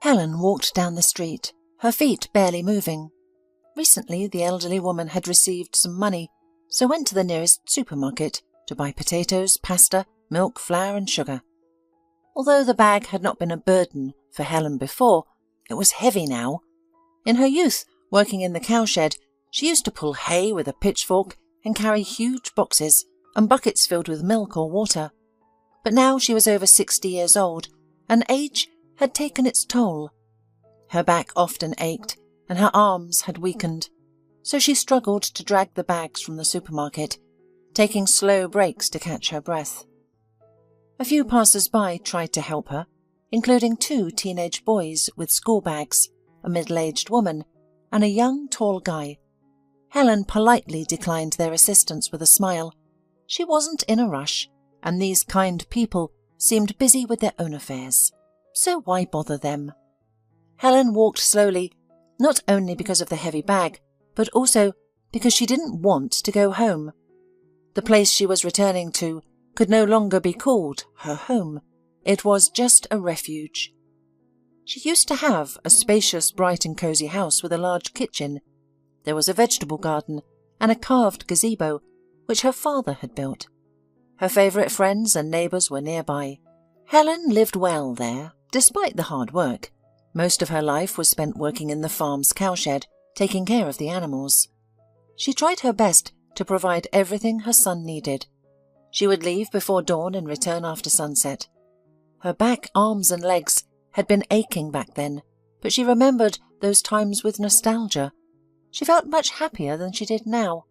Helen walked down the street, her feet barely moving. Recently, the elderly woman had received some money, so went to the nearest supermarket to buy potatoes, pasta, milk, flour and sugar. Although the bag had not been a burden for Helen before, it was heavy now. In her youth, working in the cowshed, she used to pull hay with a pitchfork and carry huge boxes and buckets filled with milk or water. But now she was over 60 years old, and age had taken its toll. Her back often ached, and her arms had weakened, so she struggled to drag the bags from the supermarket, taking slow breaks to catch her breath. A few passers-by tried to help her, including 2 teenage boys with school bags, a middle-aged woman, and a young, tall guy. Helen politely declined their assistance with a smile. She wasn't in a rush, and these kind people seemed busy with their own affairs, so why bother them? Helen walked slowly, not only because of the heavy bag, but also because she didn't want to go home. The place she was returning to could no longer be called her home. It was just a refuge. She used to have a spacious, bright and cosy house with a large kitchen. There was a vegetable garden and a carved gazebo, which her father had built. Her favourite friends and neighbours were nearby. Helen lived well there, despite the hard work. Most of her life was spent working in the farm's cowshed, taking care of the animals. She tried her best to provide everything her son needed. She would leave before dawn and return after sunset. Her back, arms and legs had been aching back then, but she remembered those times with nostalgia. She felt much happier than she did now.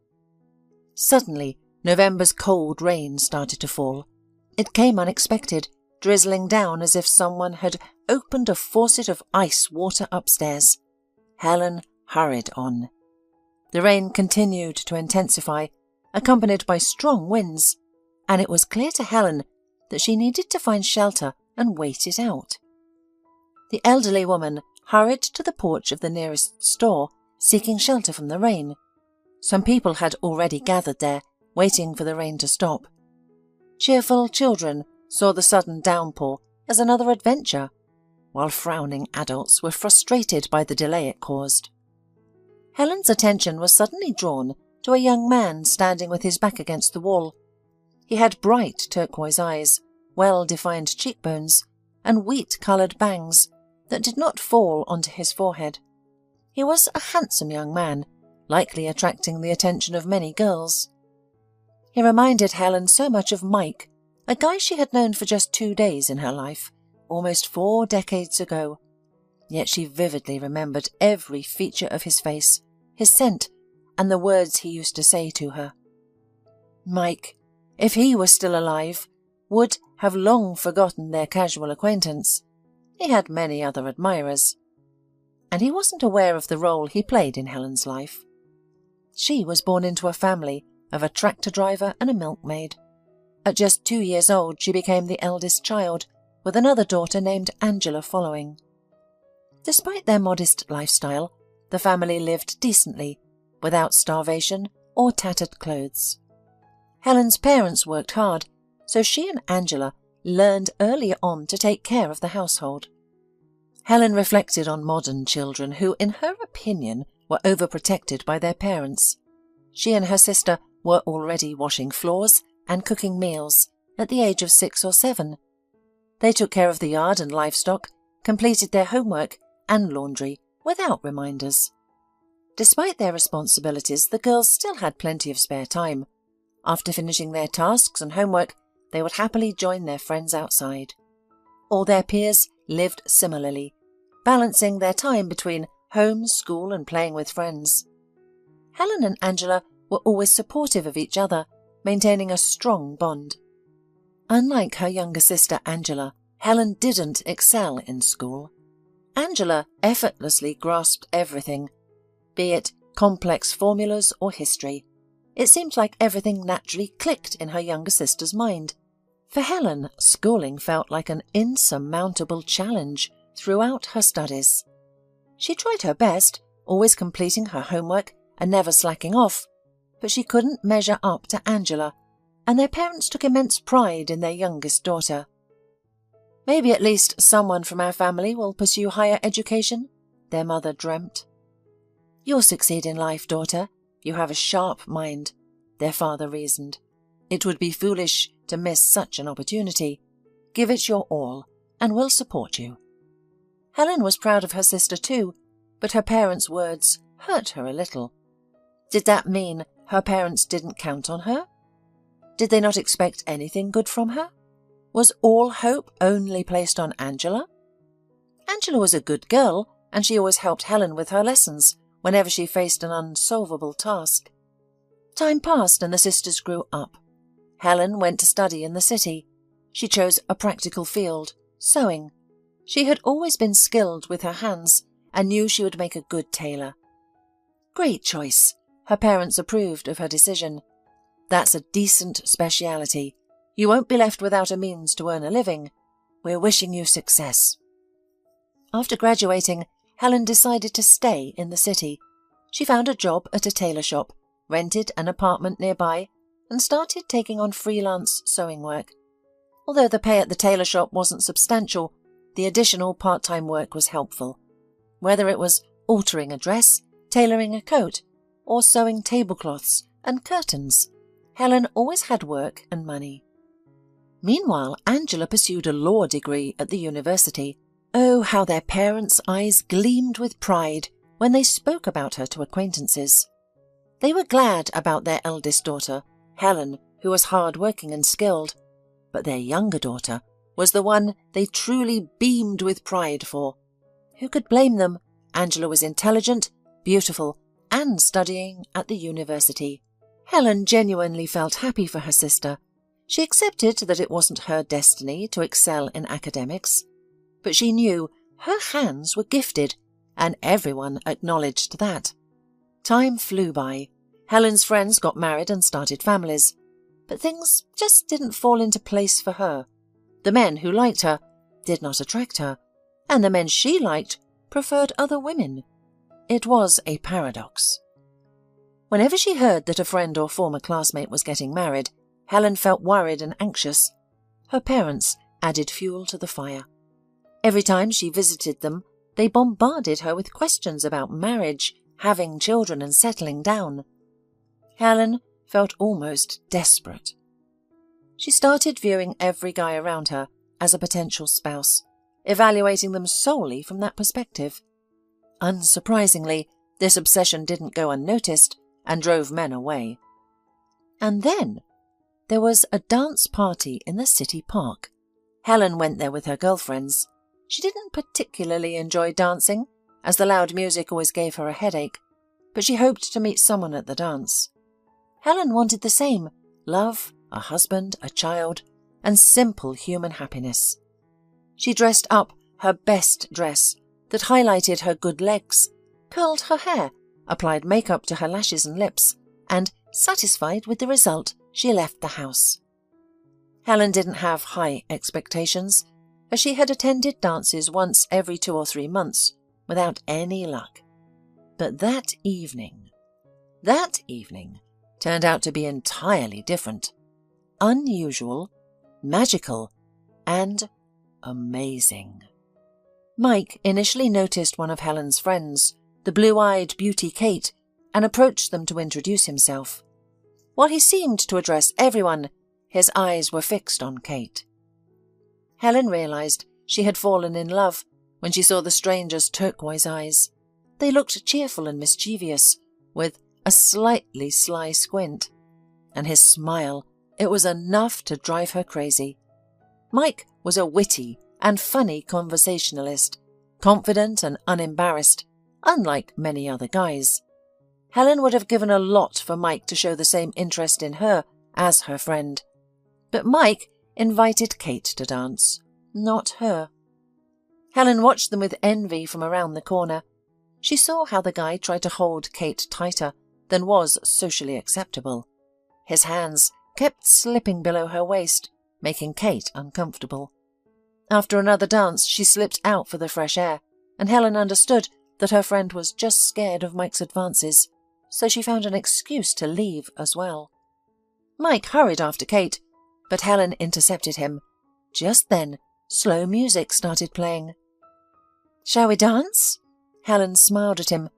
Suddenly, November's cold rain started to fall. It came unexpected, drizzling down as if someone had opened a faucet of ice water upstairs. Helen hurried on. The rain continued to intensify, accompanied by strong winds, and it was clear to Helen that she needed to find shelter and wait it out. The elderly woman hurried to the porch of the nearest store, seeking shelter from the rain. Some people had already gathered there, waiting for the rain to stop. Cheerful children saw the sudden downpour as another adventure, while frowning adults were frustrated by the delay it caused. Helen's attention was suddenly drawn to a young man standing with his back against the wall. He had bright turquoise eyes, well-defined cheekbones, and wheat-coloured bangs that did not fall onto his forehead. He was a handsome young man, likely attracting the attention of many girls. He reminded Helen so much of Mike, a guy she had known for just 2 days in her life, almost 4 decades ago. Yet she vividly remembered every feature of his face, his scent, and the words he used to say to her. Mike, if he were still alive, would have long forgotten their casual acquaintance. He had many other admirers, and he wasn't aware of the role he played in Helen's life. She was born into a family of a tractor driver and a milkmaid. At just 2 years old, she became the eldest child, with another daughter named Angela following. Despite their modest lifestyle, the family lived decently, without starvation or tattered clothes. Helen's parents worked hard, so she and Angela learned early on to take care of the household. Helen reflected on modern children who, in her opinion, were overprotected by their parents. She and her sister were already washing floors and cooking meals at the age of 6 or 7. They took care of the yard and livestock, completed their homework and laundry without reminders. Despite their responsibilities, the girls still had plenty of spare time. After finishing their tasks and homework, they would happily join their friends outside. All their peers lived similarly, balancing their time between home, school and playing with friends. Helen and Angela were always supportive of each other, maintaining a strong bond. Unlike her younger sister Angela, Helen didn't excel in school. Angela effortlessly grasped everything, be it complex formulas or history. It seemed like everything naturally clicked in her younger sister's mind. For Helen, schooling felt like an insurmountable challenge throughout her studies. She tried her best, always completing her homework and never slacking off, but she couldn't measure up to Angela, and their parents took immense pride in their youngest daughter. Maybe at least someone from our family will pursue higher education, their mother dreamt. You'll succeed in life, daughter. You have a sharp mind, their father reasoned. It would be foolish to miss such an opportunity. Give it your all, and we'll support you. Helen was proud of her sister too, but her parents' words hurt her a little. Did that mean her parents didn't count on her? Did they not expect anything good from her? Was all hope only placed on Angela? Angela was a good girl, and she always helped Helen with her lessons whenever she faced an unsolvable task. Time passed and the sisters grew up. Helen went to study in the city. She chose a practical field, sewing. She had always been skilled with her hands and knew she would make a good tailor. Great choice. Her parents approved of her decision. That's a decent speciality. You won't be left without a means to earn a living. We're wishing you success. After graduating, Helen decided to stay in the city. She found a job at a tailor shop, rented an apartment nearby, and started taking on freelance sewing work. Although the pay at the tailor shop wasn't substantial, the additional part-time work was helpful. Whether it was altering a dress, tailoring a coat, or sewing tablecloths and curtains, Helen always had work and money. Meanwhile, Angela pursued a law degree at the university. Oh, how their parents' eyes gleamed with pride when they spoke about her to acquaintances. They were glad about their eldest daughter, Helen, who was hard-working and skilled, but their younger daughter was the one they truly beamed with pride for. Who could blame them? Angela was intelligent, beautiful, and studying at the university. Helen genuinely felt happy for her sister. She accepted that it wasn't her destiny to excel in academics, but she knew her hands were gifted, and everyone acknowledged that. Time flew by. Helen's friends got married and started families, but things just didn't fall into place for her. The men who liked her did not attract her, and the men she liked preferred other women. It was a paradox. Whenever she heard that a friend or former classmate was getting married, Helen felt worried and anxious. Her parents added fuel to the fire. Every time she visited them, they bombarded her with questions about marriage, having children and settling down. Helen felt almost desperate. She started viewing every guy around her as a potential spouse, evaluating them solely from that perspective. Unsurprisingly, this obsession didn't go unnoticed and drove men away. And then there was a dance party in the city park. Helen went there with her girlfriends. She didn't particularly enjoy dancing, as the loud music always gave her a headache, but she hoped to meet someone at the dance. Helen wanted the same: love, a husband, a child, and simple human happiness. She dressed up her best dress that highlighted her good legs, curled her hair, applied makeup to her lashes and lips, and, satisfied with the result, she left the house. Helen didn't have high expectations, as she had attended dances once every 2 or 3 months, without any luck. But that evening turned out to be entirely different. Unusual, magical, and amazing. Mike initially noticed one of Helen's friends, the blue-eyed beauty Kate, and approached them to introduce himself. While he seemed to address everyone, his eyes were fixed on Kate. Helen realized she had fallen in love when she saw the stranger's turquoise eyes. They looked cheerful and mischievous, with a slightly sly squint. And his smile, it was enough to drive her crazy. Mike was a witty and funny conversationalist, confident and unembarrassed, unlike many other guys. Helen would have given a lot for Mike to show the same interest in her as her friend. But Mike invited Kate to dance, not her. Helen watched them with envy from around the corner. She saw how the guy tried to hold Kate tighter than was socially acceptable. His hands kept slipping below her waist, making Kate uncomfortable. After another dance, she slipped out for the fresh air, and Helen understood that her friend was just scared of Mike's advances, so she found an excuse to leave as well. Mike hurried after Kate, but Helen intercepted him. Just then, Slow music started playing. "Shall we dance?" Helen smiled at him,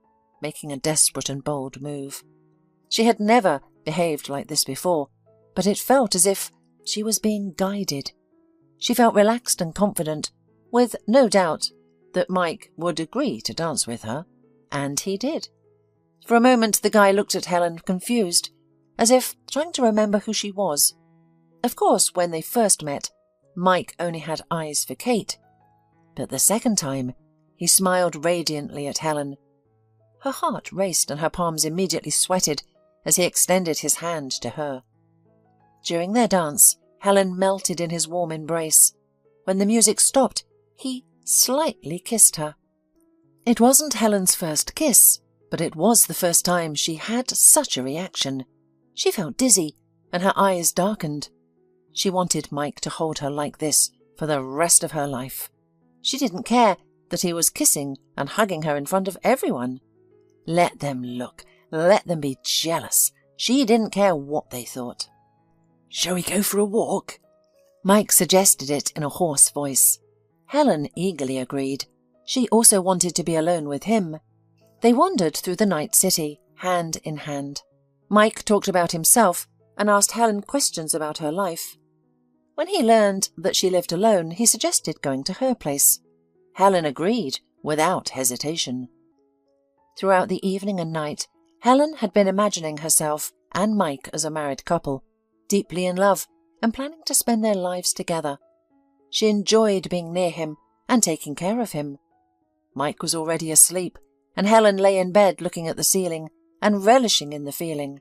making a desperate and bold move. She had never behaved like this before, but it felt as if she was being guided. She felt relaxed and confident, with no doubt that Mike would agree to dance with her, and he did. For a moment the guy looked at Helen confused, as if trying to remember who she was. Of course, when they first met, Mike only had eyes for Kate, but the second time he smiled radiantly at Helen. Her heart raced and her palms immediately sweated as he extended his hand to her. During their dance, Helen melted in his warm embrace. When the music stopped, he slightly kissed her. It wasn't Helen's first kiss, but it was the first time she had such a reaction. She felt dizzy, and her eyes darkened. She wanted Mike to hold her like this for the rest of her life. She didn't care that he was kissing and hugging her in front of everyone. Let them look, let them be jealous. She didn't care what they thought. "Shall we go for a walk?" Mike suggested it in a hoarse voice. Helen eagerly agreed. She also wanted to be alone with him. They wandered through the night city, hand in hand. Mike talked about himself and asked Helen questions about her life. When he learned that she lived alone, he suggested going to her place. Helen agreed without hesitation. Throughout the evening and night, Helen had been imagining herself and Mike as a married couple, deeply in love and planning to spend their lives together. She enjoyed being near him and taking care of him. Mike was already asleep, and Helen lay in bed looking at the ceiling and relishing in the feeling.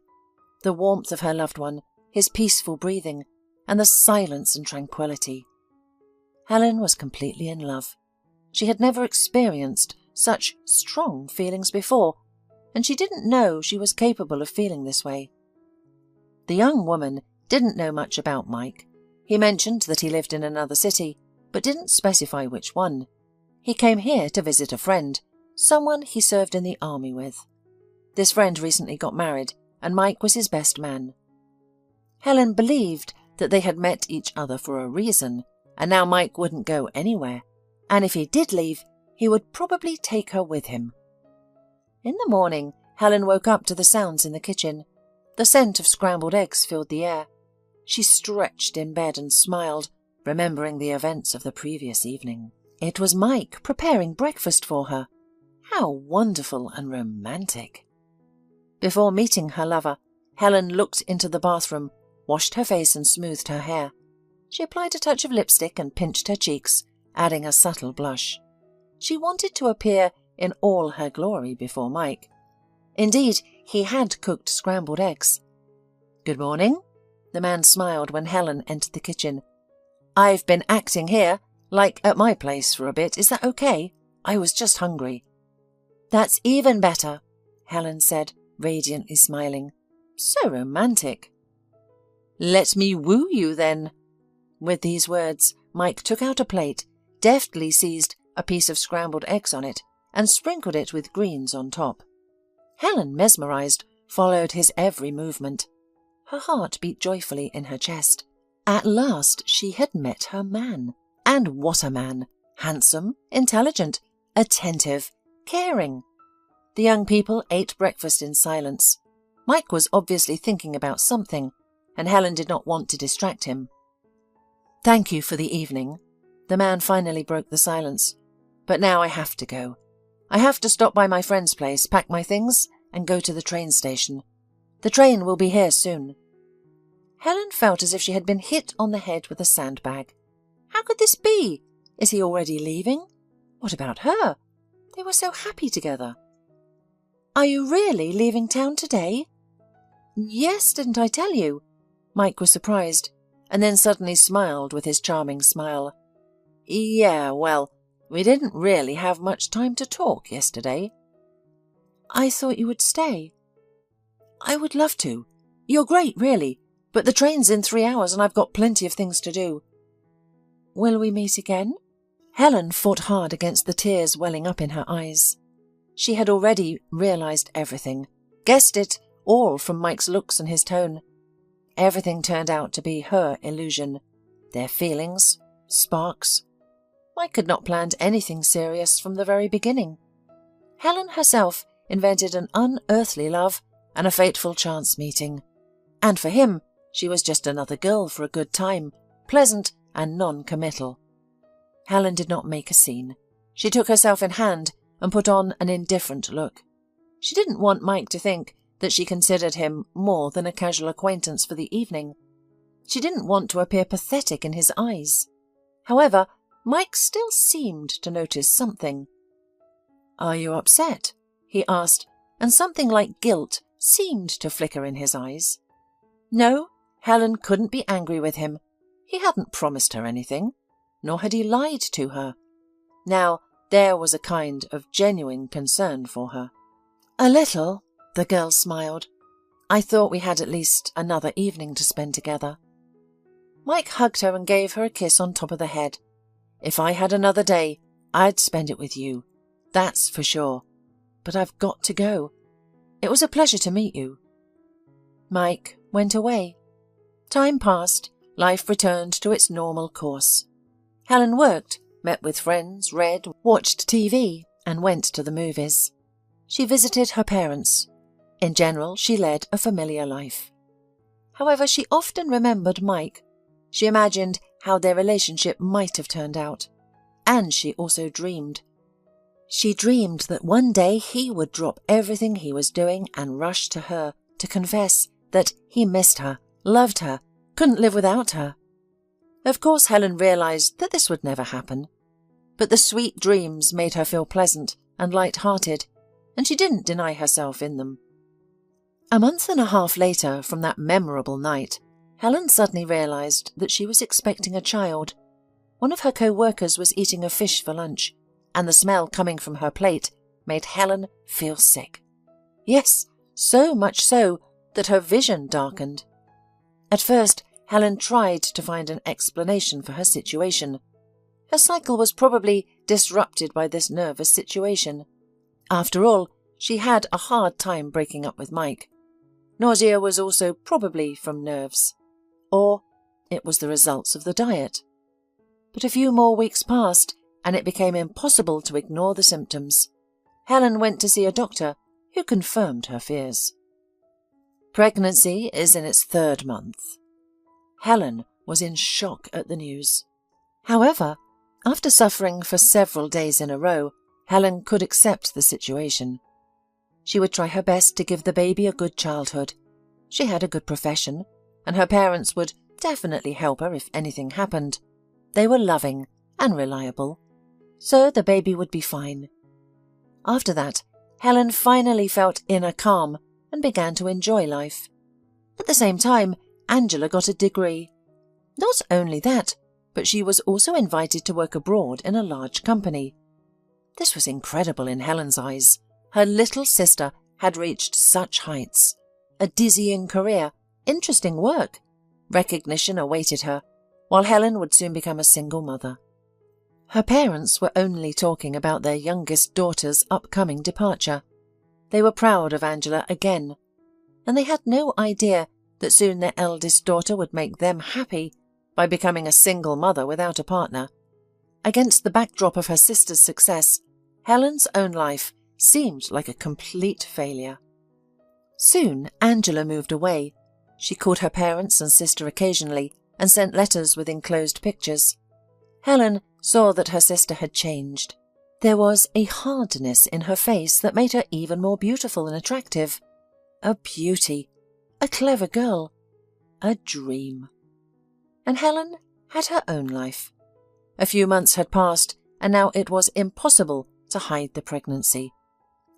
The warmth of her loved one, his peaceful breathing, and the silence and tranquility. Helen was completely in love. She had never experienced such strong feelings before, and she didn't know she was capable of feeling this way. The young woman didn't know much about Mike. He mentioned that he lived in another city, but didn't specify which one. He came here to visit a friend, someone he served in the army with. This friend recently got married, and Mike was his best man. Helen believed that they had met each other for a reason, and now Mike wouldn't go anywhere, and if he did leave, he would probably take her with him. In the morning, Helen woke up to the sounds in the kitchen. The scent of scrambled eggs filled the air. She stretched in bed and smiled, remembering the events of the previous evening. It was Mike preparing breakfast for her. How wonderful and romantic. Before meeting her lover, Helen looked into the bathroom, washed her face and smoothed her hair. She applied a touch of lipstick and pinched her cheeks, adding a subtle blush. She wanted to appear in all her glory before Mike. Indeed, he had cooked scrambled eggs. "Good morning." The man smiled when Helen entered the kitchen. "I've been acting here, like at my place for a bit. Is that okay? I was just hungry." "That's even better," Helen said, radiantly smiling. "So romantic." "Let me woo you, then." With these words, Mike took out a plate, deftly seized a piece of scrambled eggs on it, and sprinkled it with greens on top. Helen, mesmerized, followed his every movement. Her heart beat joyfully in her chest. At last she had met her man. And what a man! Handsome, intelligent, attentive, caring. The young people ate breakfast in silence. Mike was obviously thinking about something, and Helen did not want to distract him. "Thank you for the evening." The man finally broke the silence. "But now I have to go. I have to stop by my friend's place, pack my things, and go to the train station. The train will be here soon." Helen felt as if she had been hit on the head with a sandbag. How could this be? Is he already leaving? What about her? They were so happy together. "Are you really leaving town today?" "Yes, didn't I tell you?" Mike was surprised, and then suddenly smiled with his charming smile. "Yeah, well, we didn't really have much time to talk yesterday." "I thought you would stay." "I would love to. You're great, really, but the train's in 3 hours and I've got plenty of things to do." "Will we meet again?" Helen fought hard against the tears welling up in her eyes. She had already realized everything, guessed it all from Mike's looks and his tone. Everything turned out to be her illusion. Their feelings, sparks, Mike had not planned anything serious from the very beginning. Helen herself invented an unearthly love and a fateful chance meeting. And for him, she was just another girl for a good time, pleasant and non-committal. Helen did not make a scene. She took herself in hand and put on an indifferent look. She didn't want Mike to think that she considered him more than a casual acquaintance for the evening. She didn't want to appear pathetic in his eyes. However, Mike still seemed to notice something. "Are you upset?" he asked, and something like guilt seemed to flicker in his eyes. No, Helen couldn't be angry with him. He hadn't promised her anything, nor had he lied to her. Now, there was a kind of genuine concern for her. "A little," the girl smiled. "I thought we had at least another evening to spend together." Mike hugged her and gave her a kiss on top of the head. "If I had another day, I'd spend it with you. That's for sure. But I've got to go. It was a pleasure to meet you." Mike went away. Time passed. Life returned to its normal course. Helen worked, met with friends, read, watched TV, and went to the movies. She visited her parents. In general, she led a familiar life. However, she often remembered Mike. She imagined how their relationship might have turned out. And she also dreamed. She dreamed that one day he would drop everything he was doing and rush to her to confess that he missed her, loved her, couldn't live without her. Of course, Helen realized that this would never happen. But the sweet dreams made her feel pleasant and light-hearted, and she didn't deny herself in them. A month and a half later from that memorable night, Helen suddenly realized that she was expecting a child. One of her co-workers was eating a fish for lunch, and the smell coming from her plate made Helen feel sick. Yes, so much so that her vision darkened. At first, Helen tried to find an explanation for her situation. Her cycle was probably disrupted by this nervous situation. After all, she had a hard time breaking up with Mike. Nausea was also probably from nerves. Or it was the results of the diet. But a few more weeks passed, and it became impossible to ignore the symptoms. Helen went to see a doctor who confirmed her fears. Pregnancy is in its 3rd month. Helen was in shock at the news. However, after suffering for several days in a row, Helen could accept the situation. She would try her best to give the baby a good childhood. She had a good profession, and her parents would definitely help her if anything happened. They were loving and reliable, so the baby would be fine. After that, Helen finally felt inner calm and began to enjoy life. At the same time, Angela got a degree. Not only that, but she was also invited to work abroad in a large company. This was incredible in Helen's eyes. Her little sister had reached such heights. A dizzying career, interesting work. Recognition awaited her, while Helen would soon become a single mother. Her parents were only talking about their youngest daughter's upcoming departure. They were proud of Angela again, and they had no idea that soon their eldest daughter would make them happy by becoming a single mother without a partner. Against the backdrop of her sister's success, Helen's own life seemed like a complete failure. Soon, Angela moved away. She called her parents and sister occasionally and sent letters with enclosed pictures. Helen saw that her sister had changed. There was a hardness in her face that made her even more beautiful and attractive. A beauty, a clever girl, a dream. And Helen had her own life. A few months had passed, and now it was impossible to hide the pregnancy.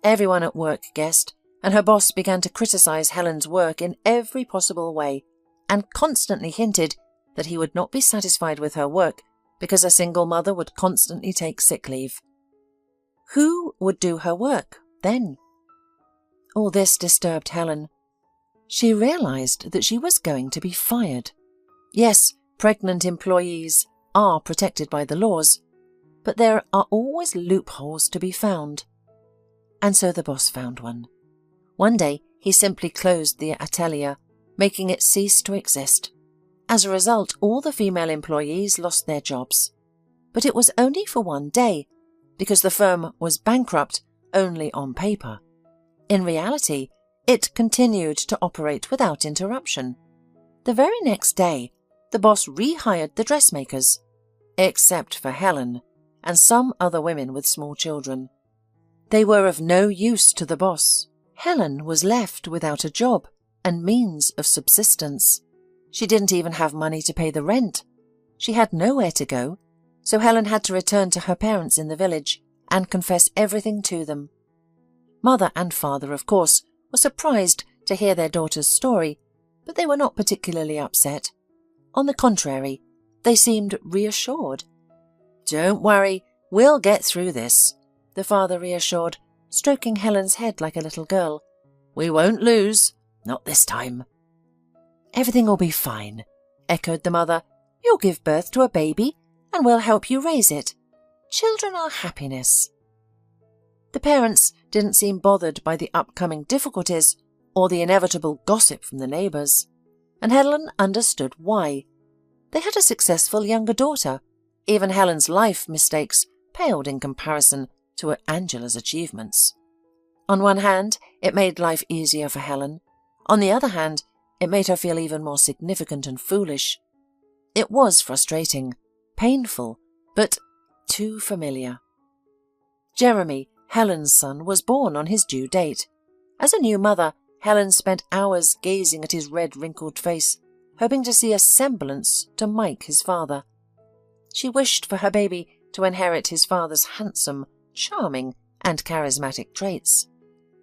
Everyone at work guessed, and her boss began to criticize Helen's work in every possible way, and constantly hinted that he would not be satisfied with her work because a single mother would constantly take sick leave. Who would do her work then? All this disturbed Helen. She realized that she was going to be fired. Yes, pregnant employees are protected by the laws, but there are always loopholes to be found. And so the boss found one. One day, he simply closed the atelier, making it cease to exist. As a result, all the female employees lost their jobs. but it was only for one day, because the firm was bankrupt only on paper. In reality, it continued to operate without interruption. The very next day, the boss rehired the dressmakers, except for Helen and some other women with small children. They were of no use to the boss. Helen was left without a job and means of subsistence. She didn't even have money to pay the rent. She had nowhere to go, so Helen had to return to her parents in the village and confess everything to them. Mother and father, of course, were surprised to hear their daughter's story, but they were not particularly upset. On the contrary, they seemed reassured. "Don't worry, we'll get through this," the father reassured, stroking Helen's head like a little girl. "We won't lose, not this time." "Everything will be fine," echoed the mother. "You'll give birth to a baby, and we'll help you raise it. Children are happiness." The parents didn't seem bothered by the upcoming difficulties or the inevitable gossip from the neighbours, and Helen understood why. They had a successful younger daughter. Even Helen's life mistakes paled in comparison to Angela's achievements. On one hand, it made life easier for Helen. On the other hand, it made her feel even more significant and foolish. It was frustrating, painful, but too familiar. Jeremy, Helen's son, was born on his due date. As a new mother, Helen spent hours gazing at his red, wrinkled face, hoping to see a semblance to Mike, his father. She wished for her baby to inherit his father's handsome, charming, and charismatic traits.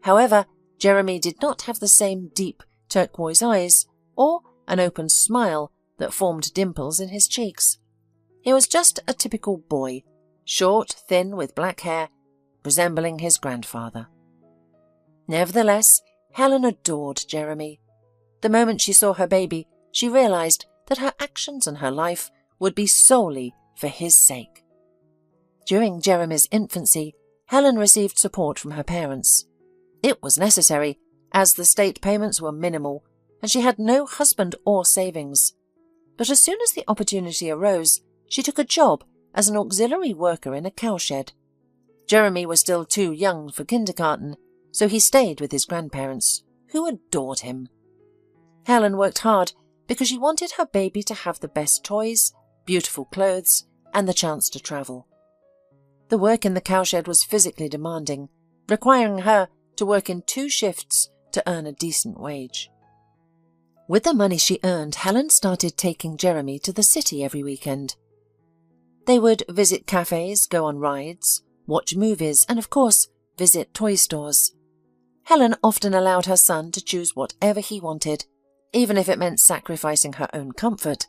However, Jeremy did not have the same deep turquoise eyes or an open smile that formed dimples in his cheeks. He was just a typical boy, short, thin, with black hair, resembling his grandfather. Nevertheless, Helen adored Jeremy. The moment she saw her baby, she realized that her actions and her life would be solely for his sake. During Jeremy's infancy, Helen received support from her parents. It was necessary, as the state payments were minimal, and she had no husband or savings. But as soon as the opportunity arose, she took a job as an auxiliary worker in a cowshed. Jeremy was still too young for kindergarten, so he stayed with his grandparents, who adored him. Helen worked hard because she wanted her baby to have the best toys, beautiful clothes, and the chance to travel. The work in the cowshed was physically demanding, requiring her to work in 2 shifts to earn a decent wage. With the money she earned, Helen started taking Jeremy to the city every weekend. They would visit cafes, go on rides, watch movies, and of course, visit toy stores. Helen often allowed her son to choose whatever he wanted, even if it meant sacrificing her own comfort.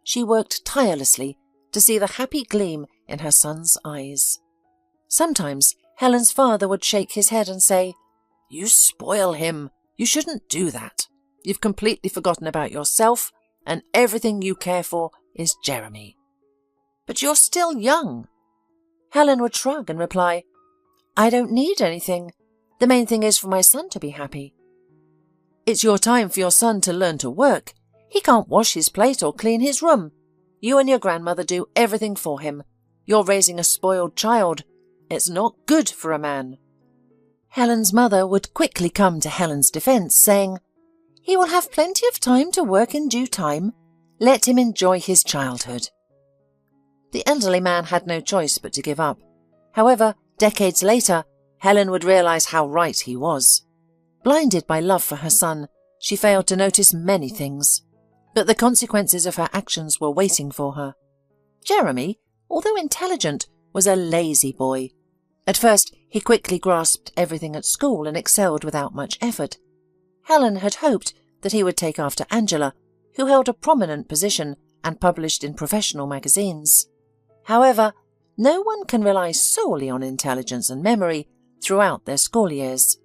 She worked tirelessly to see the happy gleam in her son's eyes. Sometimes Helen's father would shake his head and say, "You spoil him. You shouldn't do that. You've completely forgotten about yourself, and everything you care for is Jeremy." "But you're still young." Helen would shrug and reply, "I don't need anything. The main thing is for my son to be happy." "It's your time for your son to learn to work. He can't wash his plate or clean his room. You and your grandmother do everything for him. You're raising a spoiled child. It's not good for a man." Helen's mother would quickly come to Helen's defense, saying, "He will have plenty of time to work in due time. Let him enjoy his childhood." The elderly man had no choice but to give up. However, decades later, Helen would realize how right he was. Blinded by love for her son, she failed to notice many things, but the consequences of her actions were waiting for her. Jeremy, although intelligent, was a lazy boy. At first, he quickly grasped everything at school and excelled without much effort. Helen had hoped that he would take after Angela, who held a prominent position and published in professional magazines. However, no one can rely solely on intelligence and memory throughout their school years.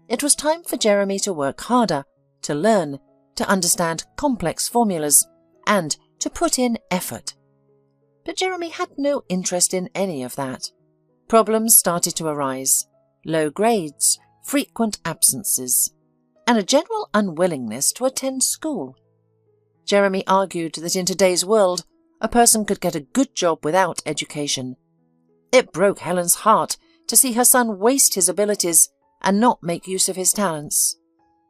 It was time for Jeremy to work harder, to learn, to understand complex formulas, and to put in effort. But Jeremy had no interest in any of that. Problems started to arise: low grades, frequent absences, and a general unwillingness to attend school. Jeremy argued that in today's world, a person could get a good job without education. It broke Helen's heart to see her son waste his abilities and not make use of his talents.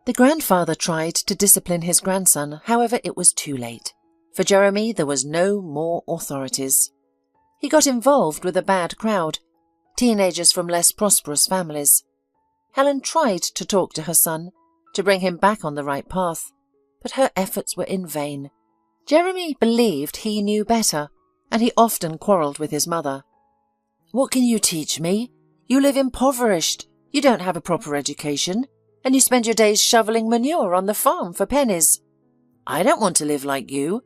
The grandfather tried to discipline his grandson, however it was too late. For Jeremy there was no more authorities. He got involved with a bad crowd, teenagers from less prosperous families. Helen tried to talk to her son, to bring him back on the right path, but her efforts were in vain. Jeremy believed he knew better, and he often quarrelled with his mother. "What can you teach me? You live impoverished, you don't have a proper education, and you spend your days shoveling manure on the farm for pennies. I don't want to live like you,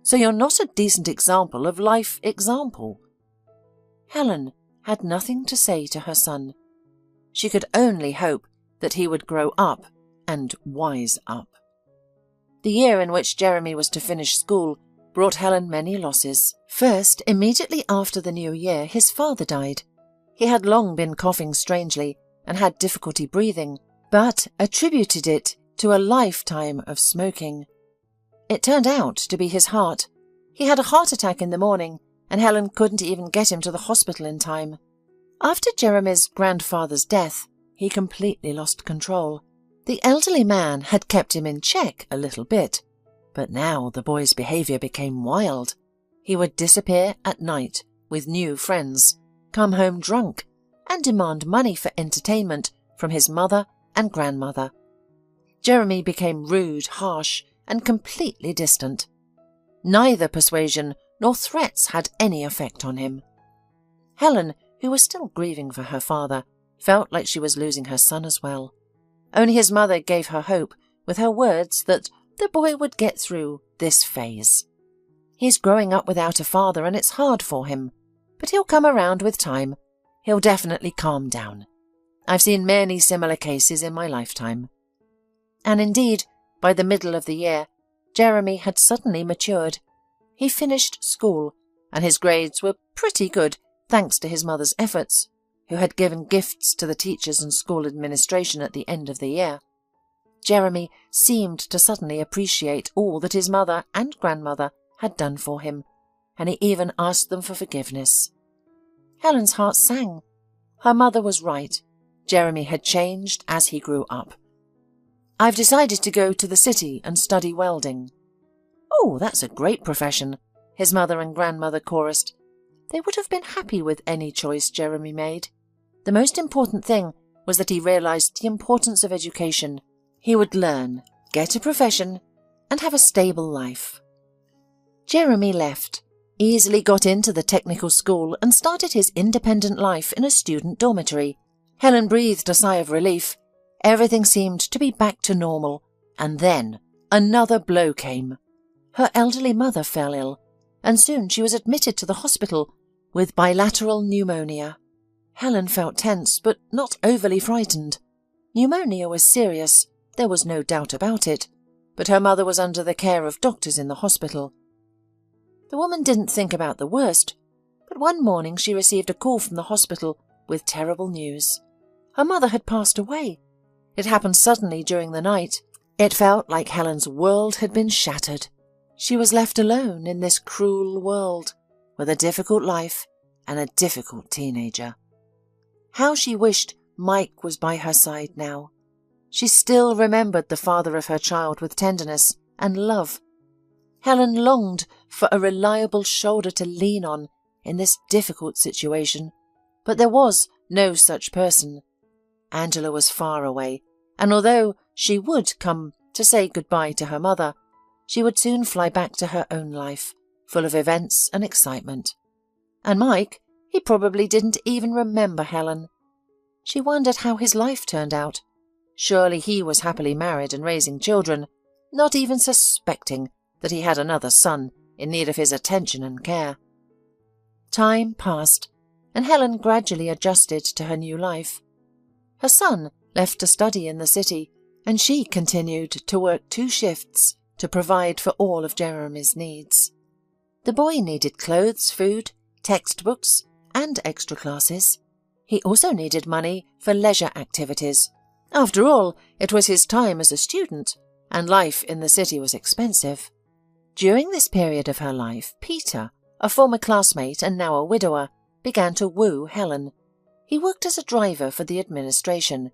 so you're not a decent example of life example." Helen had nothing to say to her son. She could only hope that he would grow up and wise up. The year in which Jeremy was to finish school brought Helen many losses. First, immediately after the new year, his father died. He had long been coughing strangely and had difficulty breathing, but attributed it to a lifetime of smoking. It turned out to be his heart. He had a heart attack in the morning, and Helen couldn't even get him to the hospital in time. After Jeremy's grandfather's death, he completely lost control. The elderly man had kept him in check a little bit, but now the boy's behaviour became wild. He would disappear at night with new friends, come home drunk, and demand money for entertainment from his mother and grandmother. Jeremy became rude, harsh, and completely distant. Neither persuasion nor threats had any effect on him. Helen, who was still grieving for her father, felt like she was losing her son as well. Only his mother gave her hope with her words that the boy would get through this phase. "He's growing up without a father and it's hard for him, but he'll come around with time. He'll definitely calm down. I've seen many similar cases in my lifetime." And indeed, by the middle of the year, Jeremy had suddenly matured. He finished school, and his grades were pretty good thanks to his mother's efforts, who had given gifts to the teachers and school administration at the end of the year. Jeremy seemed to suddenly appreciate all that his mother and grandmother had done for him, and he even asked them for forgiveness. Helen's heart sang. Her mother was right. Jeremy had changed as he grew up. "I've decided to go to the city and study welding." "Oh, that's a great profession," his mother and grandmother chorused. They would have been happy with any choice Jeremy made. The most important thing was that he realized the importance of education. He would learn, get a profession, and have a stable life. Jeremy left, easily got into the technical school and started his independent life in a student dormitory. Helen breathed a sigh of relief. Everything seemed to be back to normal, and then another blow came. Her elderly mother fell ill, and soon she was admitted to the hospital with bilateral pneumonia. Helen felt tense, but not overly frightened. Pneumonia was serious, there was no doubt about it, but her mother was under the care of doctors in the hospital. The woman didn't think about the worst, but one morning she received a call from the hospital with terrible news. Her mother had passed away. It happened suddenly during the night. It felt like Helen's world had been shattered. She was left alone in this cruel world, with a difficult life and a difficult teenager. How she wished Mike was by her side now. She still remembered the father of her child with tenderness and love. Helen longed for a reliable shoulder to lean on in this difficult situation, but there was no such person. Angela was far away, and although she would come to say goodbye to her mother, she would soon fly back to her own life, full of events and excitement. And Mike, he probably didn't even remember Helen. She wondered how his life turned out. Surely he was happily married and raising children, not even suspecting that he had another son in need of his attention and care. Time passed, and Helen gradually adjusted to her new life. Her son left to study in the city, and she continued to work 2 shifts to provide for all of Jeremy's needs. The boy needed clothes, food, textbooks, and extra classes. He also needed money for leisure activities. After all, it was his time as a student, and life in the city was expensive. During this period of her life, Peter, a former classmate and now a widower, began to woo Helen. He worked as a driver for the administration.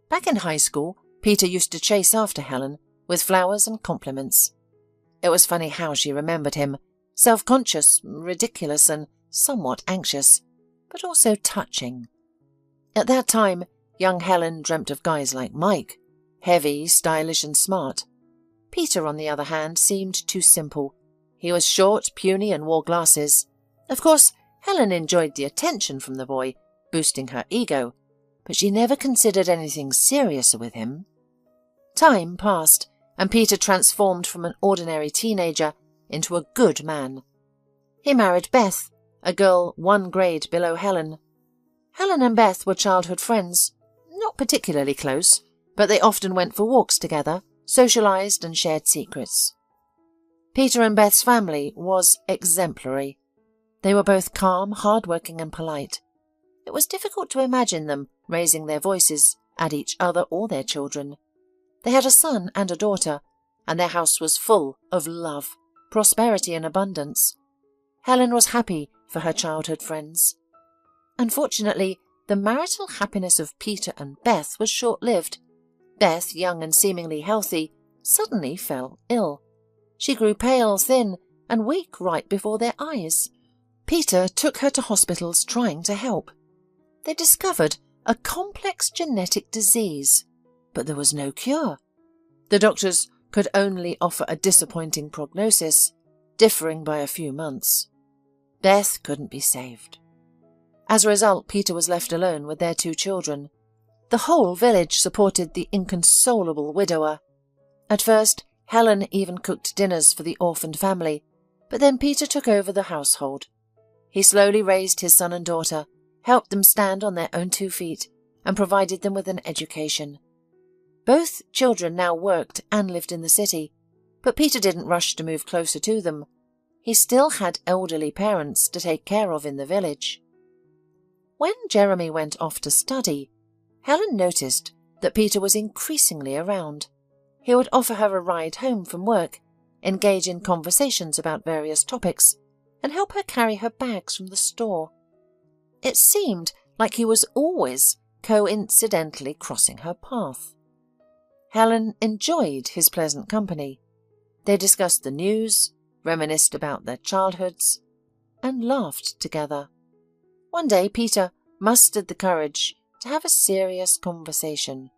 Back in high school, Peter used to chase after Helen with flowers and compliments. It was funny how she remembered him, self-conscious, ridiculous, and somewhat anxious, but also touching. At that time, young Helen dreamt of guys like Mike, heavy, stylish, and smart. Peter, on the other hand, seemed too simple. He was short, puny, and wore glasses. Of course, Helen enjoyed the attention from the boy, boosting her ego, but she never considered anything serious with him. Time passed, and Peter transformed from an ordinary teenager into a good man. He married Beth, a girl 1 grade below Helen. Helen and Beth were childhood friends, not particularly close, but they often went for walks together, socialized, and shared secrets. Peter and Beth's family was exemplary. They were both calm, hard-working, and polite. It was difficult to imagine them raising their voices at each other or their children. They had a son and a daughter, and their house was full of love, prosperity, and abundance. Helen was happy for her childhood friends. Unfortunately, the marital happiness of Peter and Beth was short-lived. Beth, young and seemingly healthy, suddenly fell ill. She grew pale, thin, and weak right before their eyes. Peter took her to hospitals trying to help. They discovered a complex genetic disease, but there was no cure. The doctors could only offer a disappointing prognosis, differing by a few months. Beth couldn't be saved. As a result, Peter was left alone with their 2 children. The whole village supported the inconsolable widower. At first, Helen even cooked dinners for the orphaned family, but then Peter took over the household. He slowly raised his son and daughter, helped them stand on their own 2 feet, and provided them with an education. Both children now worked and lived in the city, but Peter didn't rush to move closer to them. He still had elderly parents to take care of in the village. When Jeremy went off to study, Helen noticed that Peter was increasingly around. He would offer her a ride home from work, engage in conversations about various topics, and help her carry her bags from the store. It seemed like he was always coincidentally crossing her path. Helen enjoyed his pleasant company. They discussed the news, reminisced about their childhoods, and laughed together. One day Peter mustered the courage to have a serious conversation.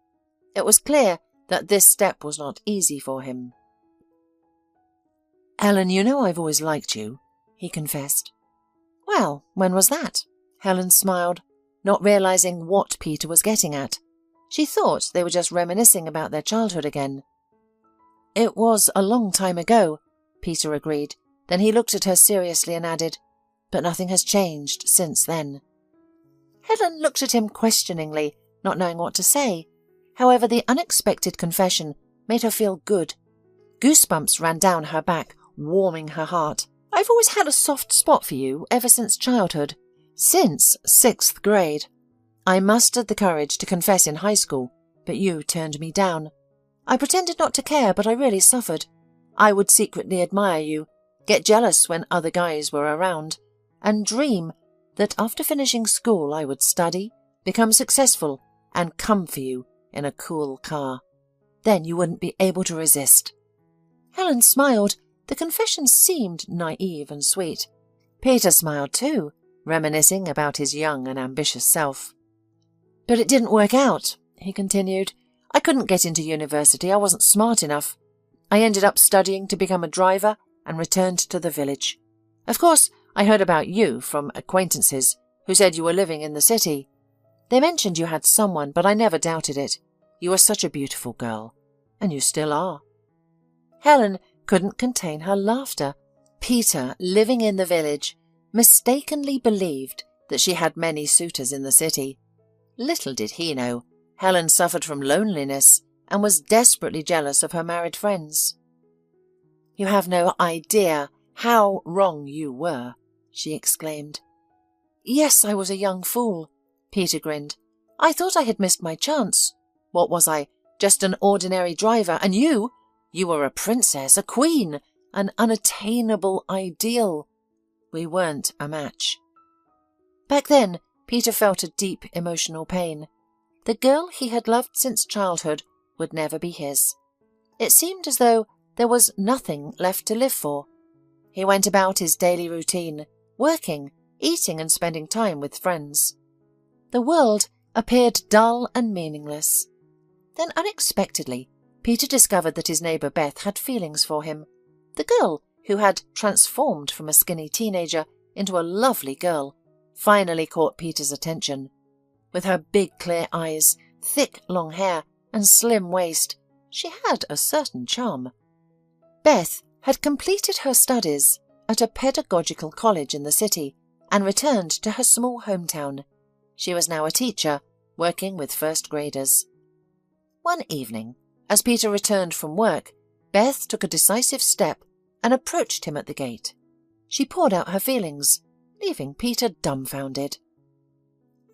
It was clear that this step was not easy for him. "Helen, you know I've always liked you," he confessed. "Well, when was that?" Helen smiled, not realizing what Peter was getting at. She thought they were just reminiscing about their childhood again. "It was a long time ago," Peter agreed. Then he looked at her seriously and added, "But nothing has changed since then." Helen looked at him questioningly, not knowing what to say. However, the unexpected confession made her feel good. Goosebumps ran down her back, warming her heart. "I've always had a soft spot for you ever since childhood. Since 6th grade. I mustered the courage to confess in high school, but you turned me down. I pretended not to care, but I really suffered. I would secretly admire you, get jealous when other guys were around, and dream that after finishing school I would study, become successful, and come for you in a cool car. Then you wouldn't be able to resist." Helen smiled. The confession seemed naive and sweet. Peter smiled too, reminiscing about his young and ambitious self. "But it didn't work out," he continued. "I couldn't get into university. I wasn't smart enough. I ended up studying to become a driver and returned to the village. Of course, I heard about you from acquaintances who said you were living in the city. They mentioned you had someone, but I never doubted it. You were such a beautiful girl, and you still are." Helen couldn't contain her laughter. Peter, living in the village, mistakenly believed that she had many suitors in the city. Little did he know, Helen suffered from loneliness and was desperately jealous of her married friends. "You have no idea how wrong you were," she exclaimed. "Yes, I was a young fool," Peter grinned. "I thought I had missed my chance. What was I, just an ordinary driver? And you were a princess, a queen, an unattainable ideal. We weren't a match. Back then, Peter felt a deep emotional pain. The girl he had loved since childhood would never be his. It seemed as though there was nothing left to live for. He went about his daily routine, working, eating and spending time with friends. The world appeared dull and meaningless. Then unexpectedly, Peter discovered that his neighbour Beth had feelings for him. The girl who had transformed from a skinny teenager into a lovely girl finally caught Peter's attention. With her big clear eyes, thick long hair and slim waist, she had a certain charm. Beth had completed her studies at a pedagogical college in the city and returned to her small hometown. She was now a teacher, working with first graders. One evening, as Peter returned from work, Beth took a decisive step and approached him at the gate. She poured out her feelings, leaving Peter dumbfounded.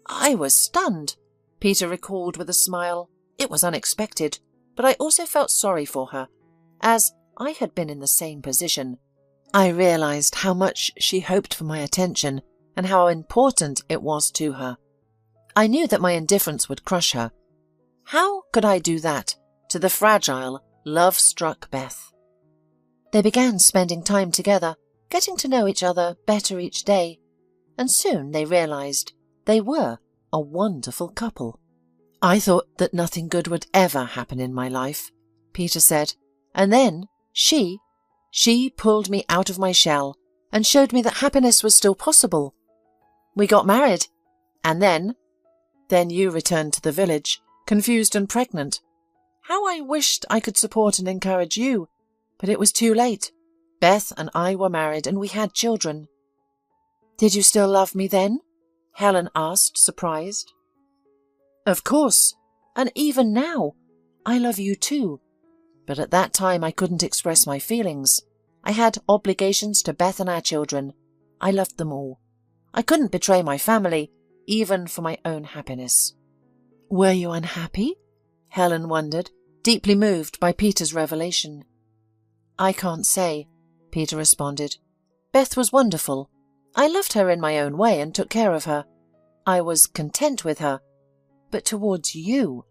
I was stunned, Peter recalled with a smile. It was unexpected, but I also felt sorry for her, as I had been in the same position. I realized how much she hoped for my attention and how important it was to her. I knew that my indifference would crush her. How could I do that to the fragile, love-struck Beth? They began spending time together, getting to know each other better each day, and soon they realized they were a wonderful couple. I thought that nothing good would ever happen in my life, Peter said, and then she pulled me out of my shell and showed me that happiness was still possible. We got married, and then you returned to the village, confused and pregnant. How I wished I could support and encourage you, but it was too late. Beth and I were married and we had children. Did you still love me then? Helen asked, surprised. Of course, and even now, I love you too. But at that time I couldn't express my feelings. I had obligations to Beth and our children. I loved them all. I couldn't betray my family, even for my own happiness. Were you unhappy? Helen wondered, deeply moved by Peter's revelation. I can't say, Peter responded. Beth was wonderful. I loved her in my own way and took care of her. I was content with her. But towards you,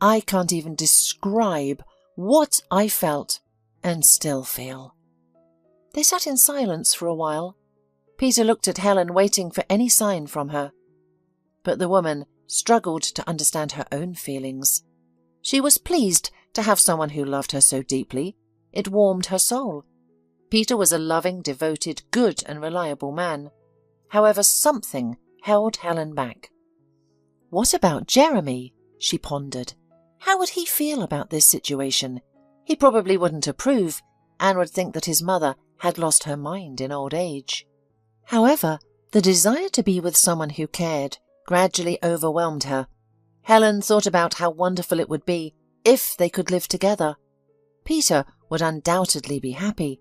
I can't even describe what I felt and still feel. They sat in silence for a while. Peter looked at Helen, waiting for any sign from her. But the woman struggled to understand her own feelings. She was pleased to have someone who loved her so deeply. It warmed her soul. Peter was a loving, devoted, good and reliable man. However, something held Helen back. What about Jeremy? She pondered. How would he feel about this situation? He probably wouldn't approve and would think that his mother had lost her mind in old age. However, the desire to be with someone who cared gradually overwhelmed her. Helen thought about how wonderful it would be if they could live together. Peter would undoubtedly be happy,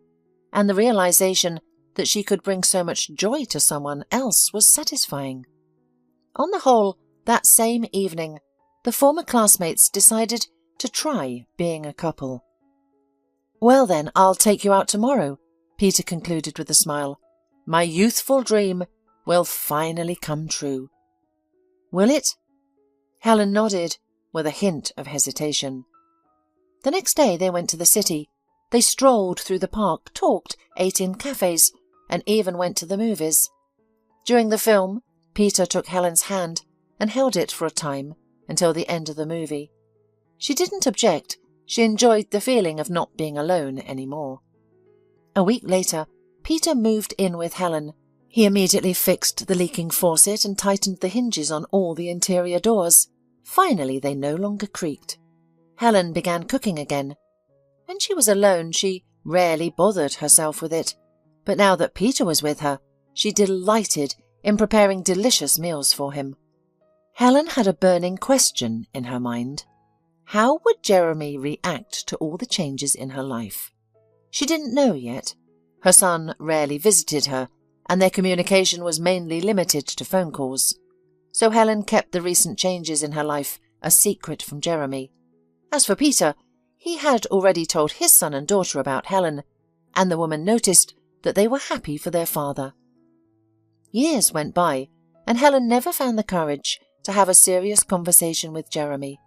and the realization that she could bring so much joy to someone else was satisfying. On the whole, that same evening, the former classmates decided to try being a couple. Well then, I'll take you out tomorrow, Peter concluded with a smile. My youthful dream will finally come true. Will it? Helen nodded, with a hint of hesitation. The next day they went to the city. They strolled through the park, talked, ate in cafes, and even went to the movies. During the film, Peter took Helen's hand and held it for a time until the end of the movie. She didn't object. She enjoyed the feeling of not being alone anymore. A week later, Peter moved in with Helen. He immediately fixed the leaking faucet and tightened the hinges on all the interior doors. Finally, they no longer creaked. Helen began cooking again. When she was alone, she rarely bothered herself with it. But now that Peter was with her, she delighted in preparing delicious meals for him. Helen had a burning question in her mind. How would Jeremy react to all the changes in her life? She didn't know yet. Her son rarely visited her, and their communication was mainly limited to phone calls. So Helen kept the recent changes in her life a secret from Jeremy. As for Peter, he had already told his son and daughter about Helen, and the woman noticed that they were happy for their father. Years went by, and Helen never found the courage to have a serious conversation with Jeremy.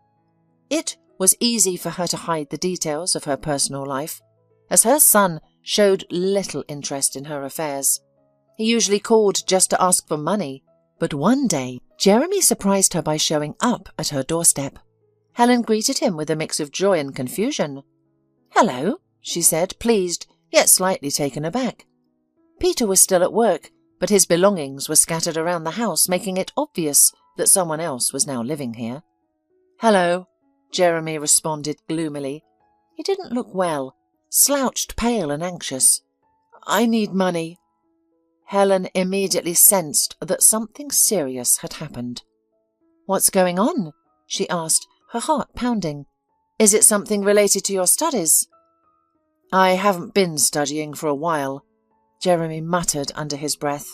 It was easy for her to hide the details of her personal life, as her son showed little interest in her affairs. He usually called just to ask for money, but one day Jeremy surprised her by showing up at her doorstep. Helen greeted him with a mix of joy and confusion. "Hello," she said, pleased, yet slightly taken aback. Peter was still at work, but his belongings were scattered around the house, making it obvious that someone else was now living here. "Hello," Jeremy responded gloomily. He didn't look well, slouched, pale and anxious. "I need money." Helen immediately sensed that something serious had happened. "What's going on?" she asked, her heart pounding. "Is it something related to your studies?" "I haven't been studying for a while," Jeremy muttered under his breath.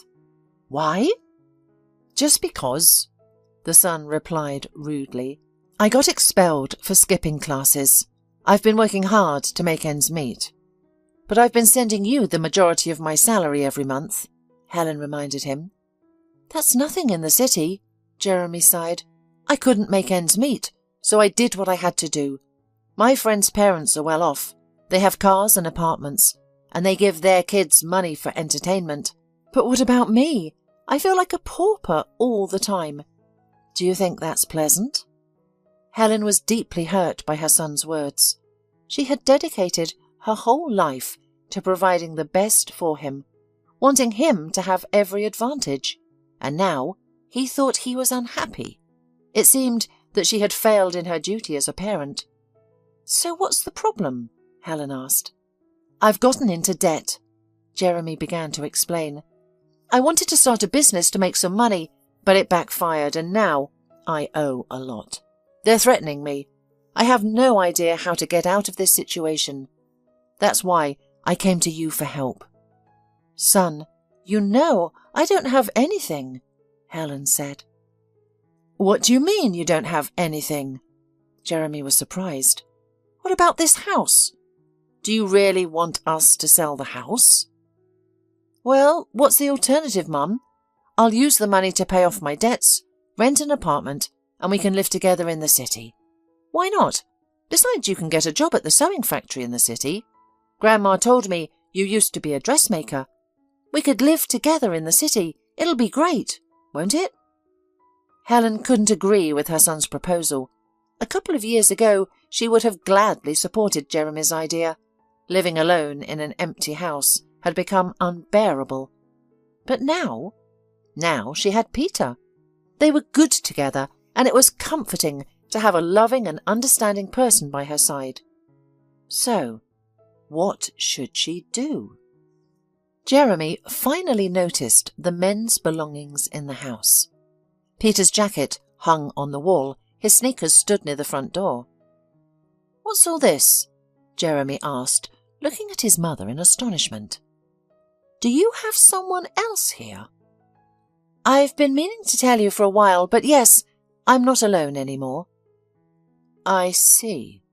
"Why?" "Just because," the son replied rudely. "I got expelled for skipping classes. I've been working hard to make ends meet." "But I've been sending you the majority of my salary every month," Helen reminded him. "That's nothing in the city," Jeremy sighed. "I couldn't make ends meet, so I did what I had to do. My friends' parents are well off. They have cars and apartments, and they give their kids money for entertainment. But what about me? I feel like a pauper all the time. Do you think that's pleasant?" Helen was deeply hurt by her son's words. She had dedicated her whole life to providing the best for him, wanting him to have every advantage, and now he thought he was unhappy. It seemed that she had failed in her duty as a parent. "So what's the problem?" Helen asked. "I've gotten into debt," Jeremy began to explain. "I wanted to start a business to make some money, but it backfired, and now I owe a lot. They're threatening me. I have no idea how to get out of this situation. That's why I came to you for help." "Son, you know I don't have anything," Helen said. "What do you mean you don't have anything?" Jeremy was surprised. "What about this house? Do you really want us to sell the house?" "Well, what's the alternative, Mum? I'll use the money to pay off my debts, rent an apartment, and we can live together in the city. Why not? Besides, you can get a job at the sewing factory in the city. Grandma told me you used to be a dressmaker. We could live together in the city. It'll be great, won't it?" Helen couldn't agree with her son's proposal. A couple of years ago, she would have gladly supported Jeremy's idea. Living alone in an empty house had become unbearable. But now she had Peter. They were good together, and it was comforting to have a loving and understanding person by her side. So, what should she do? Jeremy finally noticed the men's belongings in the house. Peter's jacket hung on the wall. His sneakers stood near the front door. "What's all this?" Jeremy asked, looking at his mother in astonishment. "Do you have someone else here?" "I've been meaning to tell you for a while, but yes, I'm not alone anymore." "I see."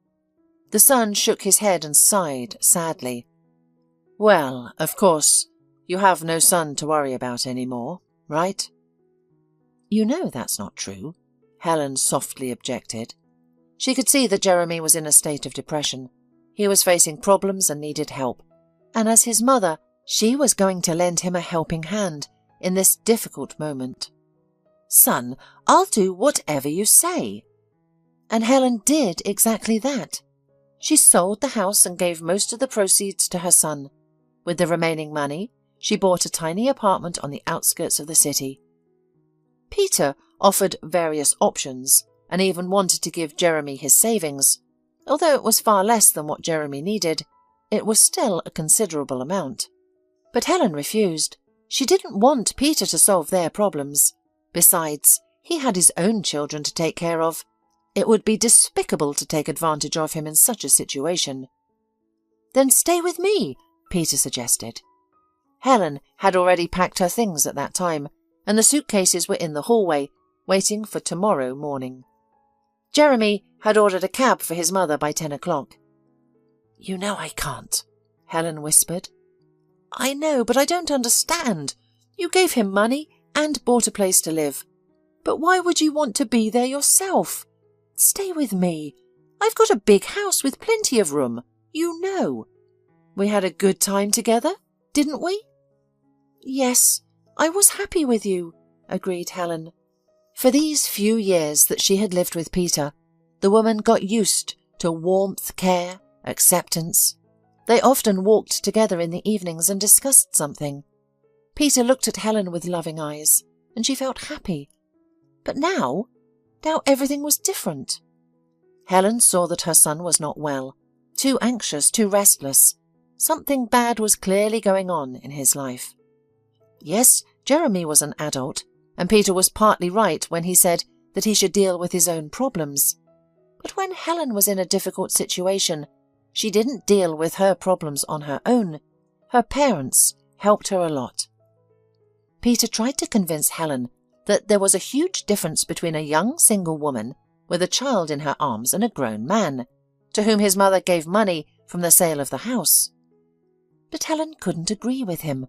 The son shook his head and sighed sadly. "Well, of course, you have no son to worry about anymore, right?" "You know that's not true," Helen softly objected. She could see that Jeremy was in a state of depression. He was facing problems and needed help, and as his mother, she was going to lend him a helping hand in this difficult moment. "Son, I'll do whatever you say." And Helen did exactly that. She sold the house and gave most of the proceeds to her son. With the remaining money, she bought a tiny apartment on the outskirts of the city. Peter offered various options and even wanted to give Jeremy his savings. Although it was far less than what Jeremy needed, it was still a considerable amount. But Helen refused. She didn't want Peter to solve their problems. Besides, he had his own children to take care of. It would be despicable to take advantage of him in such a situation. "Then stay with me," Peter suggested. Helen had already packed her things at that time, and the suitcases were in the hallway, waiting for tomorrow morning. Jeremy had ordered a cab for his mother by 10 o'clock. "You know I can't," Helen whispered. I know, but I don't understand. You gave him money and bought a place to live. But why would you want to be there yourself? Stay with me. I've got a big house with plenty of room. You know. We had a good time together, didn't we? Yes, I was happy with you, agreed Helen. For these few years that she had lived with Peter, the woman got used to warmth, care, acceptance. They often walked together in the evenings and discussed something. Peter looked at Helen with loving eyes, and she felt happy. But now everything was different. Helen saw that her son was not well, too anxious, too restless. Something bad was clearly going on in his life. Yes, Jeremy was an adult, and Peter was partly right when he said that he should deal with his own problems. But when Helen was in a difficult situation, she didn't deal with her problems on her own. Her parents helped her a lot. Peter tried to convince Helen that there was a huge difference between a young single woman with a child in her arms and a grown man, to whom his mother gave money from the sale of the house. But Helen couldn't agree with him.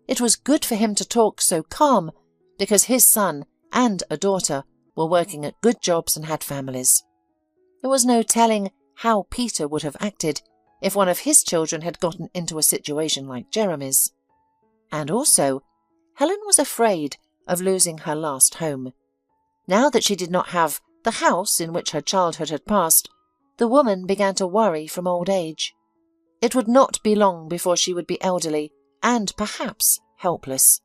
It was good for him to talk so calm, because his son and a daughter were working at good jobs and had families. There was no telling how Peter would have acted if one of his children had gotten into a situation like Jeremy's. And also, Helen was afraid of losing her last home. Now that she did not have the house in which her childhood had passed, the woman began to worry from old age. It would not be long before she would be elderly and perhaps helpless.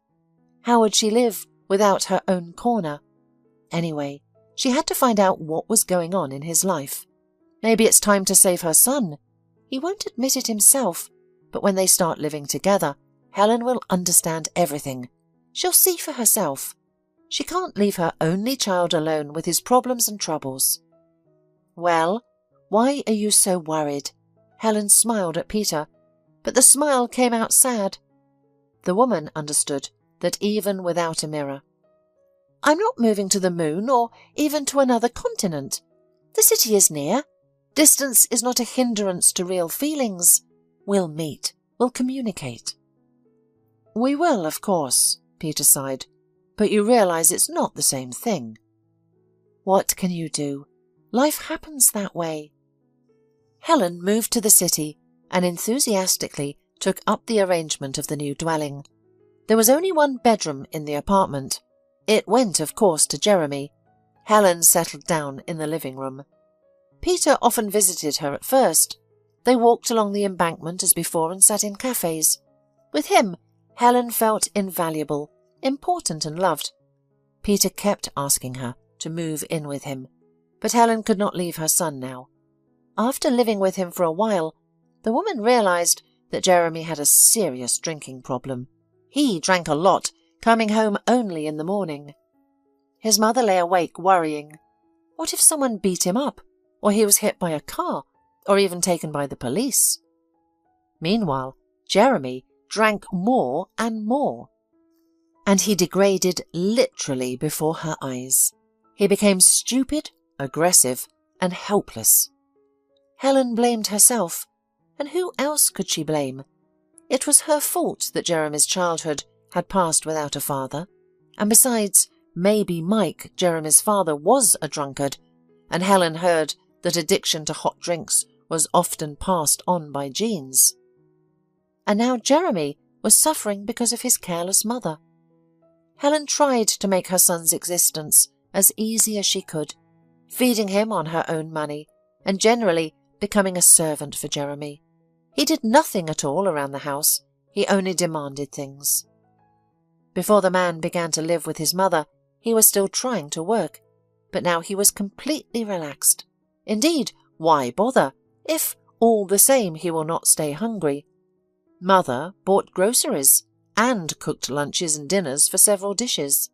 How would she live without her own corner? Anyway, she had to find out what was going on in his life. Maybe it's time to save her son. He won't admit it himself, but when they start living together, Helen will understand everything. She'll see for herself. She can't leave her only child alone with his problems and troubles. Well, why are you so worried? Helen smiled at Peter, but the smile came out sad. The woman understood that even without a mirror. I'm not moving to the moon or even to another continent. The city is near. Distance is not a hindrance to real feelings. We'll meet. We'll communicate. We will, of course, Peter sighed, but you realize it's not the same thing. What can you do? Life happens that way. Helen moved to the city and enthusiastically took up the arrangement of the new dwelling. There was only one bedroom in the apartment. It went, of course, to Jeremy. Helen settled down in the living room. Peter often visited her at first. They walked along the embankment as before and sat in cafes. With him, Helen felt invaluable, important and loved. Peter kept asking her to move in with him, but Helen could not leave her son now. After living with him for a while, the woman realized that Jeremy had a serious drinking problem. He drank a lot, coming home only in the morning. His mother lay awake worrying. What if someone beat him up, or he was hit by a car, or even taken by the police? Meanwhile, Jeremy drank more and more, and he degraded literally before her eyes. He became stupid, aggressive, and helpless. Helen blamed herself, and who else could she blame? It was her fault that Jeremy's childhood had passed without a father, and besides, maybe Mike, Jeremy's father, was a drunkard, and Helen heard that addiction to hot drinks was often passed on by genes. And now Jeremy was suffering because of his careless mother. Helen tried to make her son's existence as easy as she could, feeding him on her own money and generally becoming a servant for Jeremy. He did nothing at all around the house. He only demanded things. Before the man began to live with his mother, he was still trying to work, but now he was completely relaxed. Indeed, why bother, if all the same he will not stay hungry? Mother bought groceries and cooked lunches and dinners for several dishes.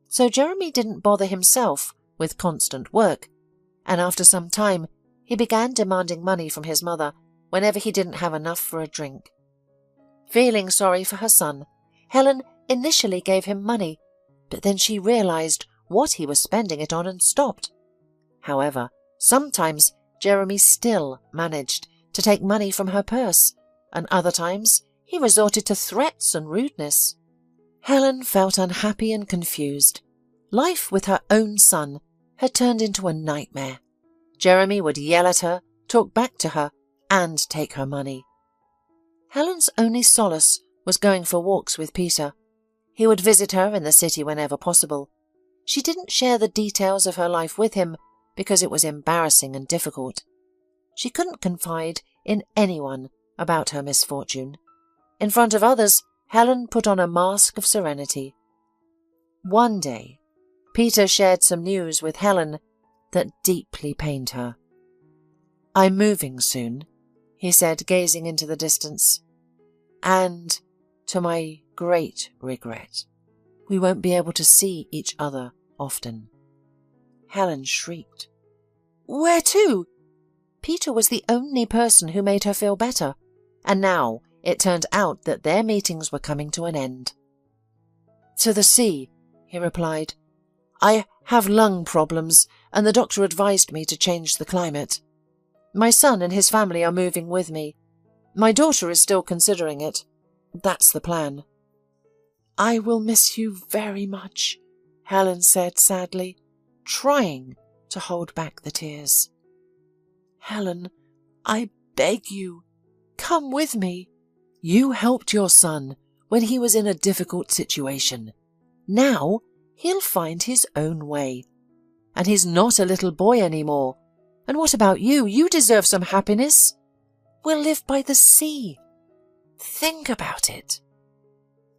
So Jeremy didn't bother himself with constant work, and after some time he began demanding money from his mother whenever he didn't have enough for a drink. Feeling sorry for her son, Helen initially gave him money, but then she realized what he was spending it on and stopped. However, sometimes Jeremy still managed to take money from her purse, and other times he resorted to threats and rudeness. Helen felt unhappy and confused. Life with her own son had turned into a nightmare. Jeremy would yell at her, talk back to her, and take her money. Helen's only solace was going for walks with Peter. He would visit her in the city whenever possible. She didn't share the details of her life with him because it was embarrassing and difficult. She couldn't confide in anyone about her misfortune. In front of others, Helen put on a mask of serenity. One day, Peter shared some news with Helen that deeply pained her. "I'm moving soon," he said, gazing into the distance. "And, to my great regret, we won't be able to see each other often." Helen shrieked. "Where to?" Peter was the only person who made her feel better, and now it turned out that their meetings were coming to an end. "To the sea," he replied. "I have lung problems, and the doctor advised me to change the climate. My son and his family are moving with me. My daughter is still considering it. That's the plan." "I will miss you very much," Helen said sadly, trying to hold back the tears. "Helen, I beg you, come with me. You helped your son when he was in a difficult situation. Now he'll find his own way. And he's not a little boy anymore. And what about you? You deserve some happiness. We'll live by the sea. Think about it."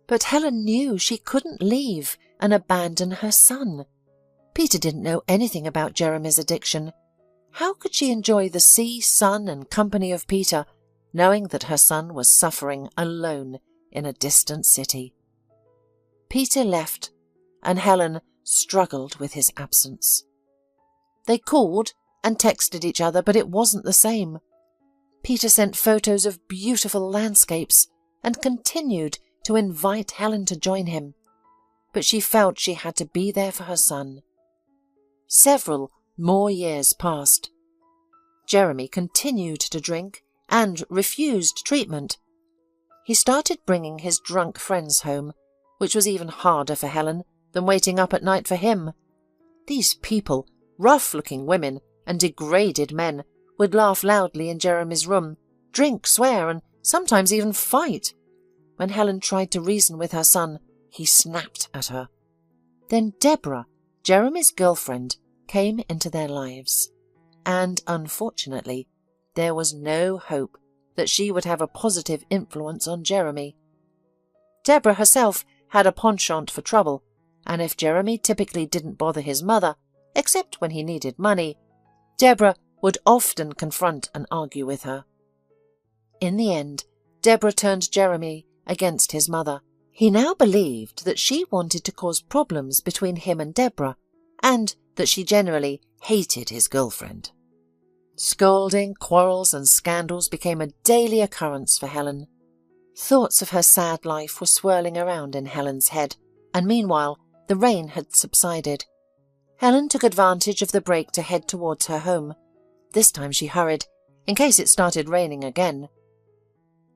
But Helen knew she couldn't leave and abandon her son. Peter didn't know anything about Jeremy's addiction. How could she enjoy the sea, sun, and company of Peter, knowing that her son was suffering alone in a distant city? Peter left, and Helen struggled with his absence. They called and texted each other, but it wasn't the same. Peter sent photos of beautiful landscapes and continued to invite Helen to join him, but she felt she had to be there for her son. Several more years passed. Jeremy continued to drink and refused treatment. He started bringing his drunk friends home, which was even harder for Helen than waiting up at night for him. These people, rough-looking women and degraded men, would laugh loudly in Jeremy's room, drink, swear, and sometimes even fight. When Helen tried to reason with her son, he snapped at her. Then Deborah, Jeremy's girlfriend, came into their lives, and unfortunately, there was no hope that she would have a positive influence on Jeremy. Deborah herself had a penchant for trouble, and if Jeremy typically didn't bother his mother, except when he needed money, Deborah would often confront and argue with her. In the end, Deborah turned Jeremy against his mother. He now believed that she wanted to cause problems between him and Deborah, and that she generally hated his girlfriend. Scolding, quarrels, and scandals became a daily occurrence for Helen. Thoughts of her sad life were swirling around in Helen's head, and meanwhile the rain had subsided. Helen took advantage of the break to head towards her home. This time she hurried, in case it started raining again.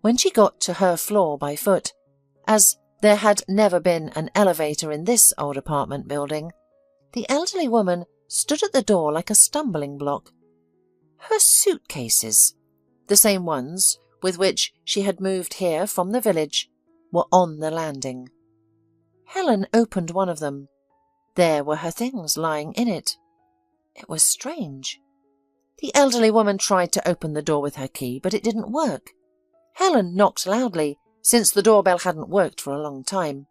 When she got to her floor by foot, as there had never been an elevator in this old apartment building, the elderly woman stood at the door like a stumbling block. Her suitcases, the same ones with which she had moved here from the village, were on the landing. Helen opened one of them. There were her things lying in it. It was strange. The elderly woman tried to open the door with her key, but it didn't work. Helen knocked loudly, since the doorbell hadn't worked for a long time.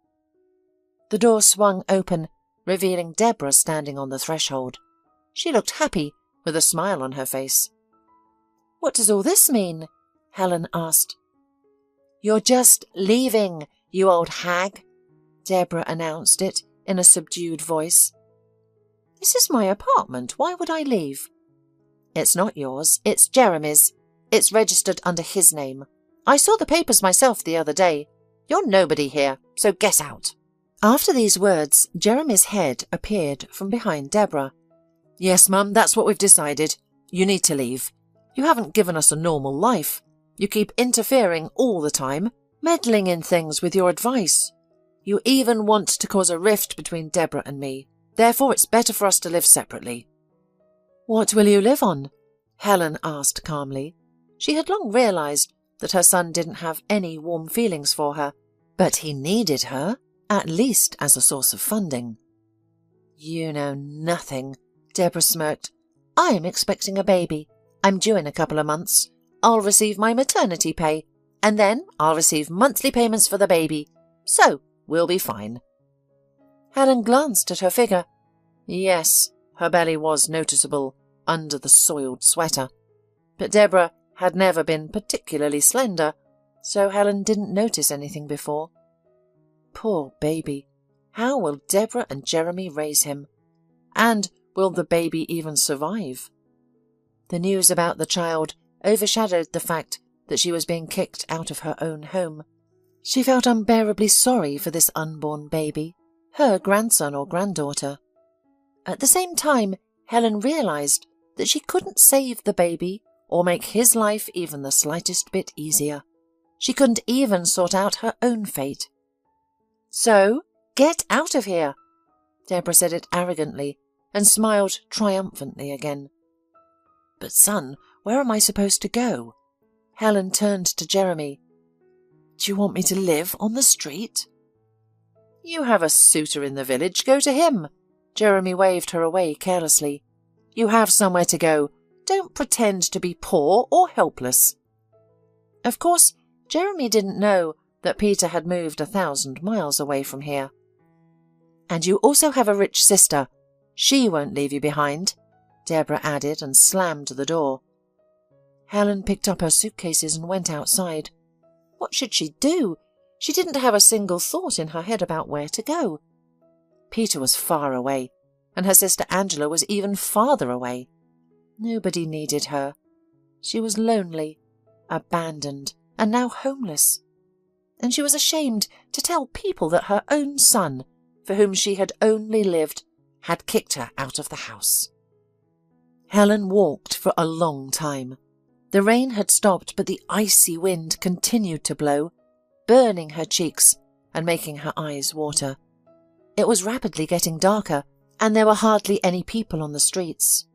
The door swung open, revealing Deborah standing on the threshold. She looked happy, with a smile on her face. "What does all this mean?" Helen asked. "You're just leaving, you old hag," Deborah announced it in a subdued voice. "This is my apartment. Why would I leave?" "It's not yours. It's Jeremy's. It's registered under his name. I saw the papers myself the other day. You're nobody here, so get out." After these words, Jeremy's head appeared from behind Deborah. "Yes, Mum, that's what we've decided. You need to leave. You haven't given us a normal life. You keep interfering all the time, meddling in things with your advice. You even want to cause a rift between Deborah and me. Therefore, it's better for us to live separately." "What will you live on?" Helen asked calmly. She had long realized that her son didn't have any warm feelings for her, but he needed her, at least as a source of funding. "You know nothing," Deborah smirked. "I'm expecting a baby. I'm due in a couple of months. I'll receive my maternity pay, and then I'll receive monthly payments for the baby. So, we'll be fine." Helen glanced at her figure. Yes, her belly was noticeable under the soiled sweater, but Deborah had never been particularly slender, so Helen didn't notice anything before. Poor baby. How will Deborah and Jeremy raise him? And will the baby even survive? The news about the child overshadowed the fact that she was being kicked out of her own home. She felt unbearably sorry for this unborn baby, her grandson or granddaughter. At the same time, Helen realized that she couldn't save the baby or make his life even the slightest bit easier. She couldn't even sort out her own fate. "So, get out of here!" Deborah said it arrogantly and smiled triumphantly again. "But son, where am I supposed to go?" Helen turned to Jeremy. "Do you want me to live on the street?" "You have a suitor in the village, go to him." Jeremy waved her away carelessly. "You have somewhere to go. Don't pretend to be poor or helpless." Of course, Jeremy didn't know that Peter had moved 1,000 miles away from here. "And you also have a rich sister. She won't leave you behind," Deborah added and slammed the door. Helen picked up her suitcases and went outside. What should she do? She didn't have a single thought in her head about where to go. Peter was far away, and her sister Angela was even farther away. Nobody needed her. She was lonely, abandoned, and now homeless. And she was ashamed to tell people that her own son, for whom she had only lived, had kicked her out of the house. Helen walked for a long time. The rain had stopped, but the icy wind continued to blow, burning her cheeks and making her eyes water. It was rapidly getting darker, and there were hardly any people on the streets.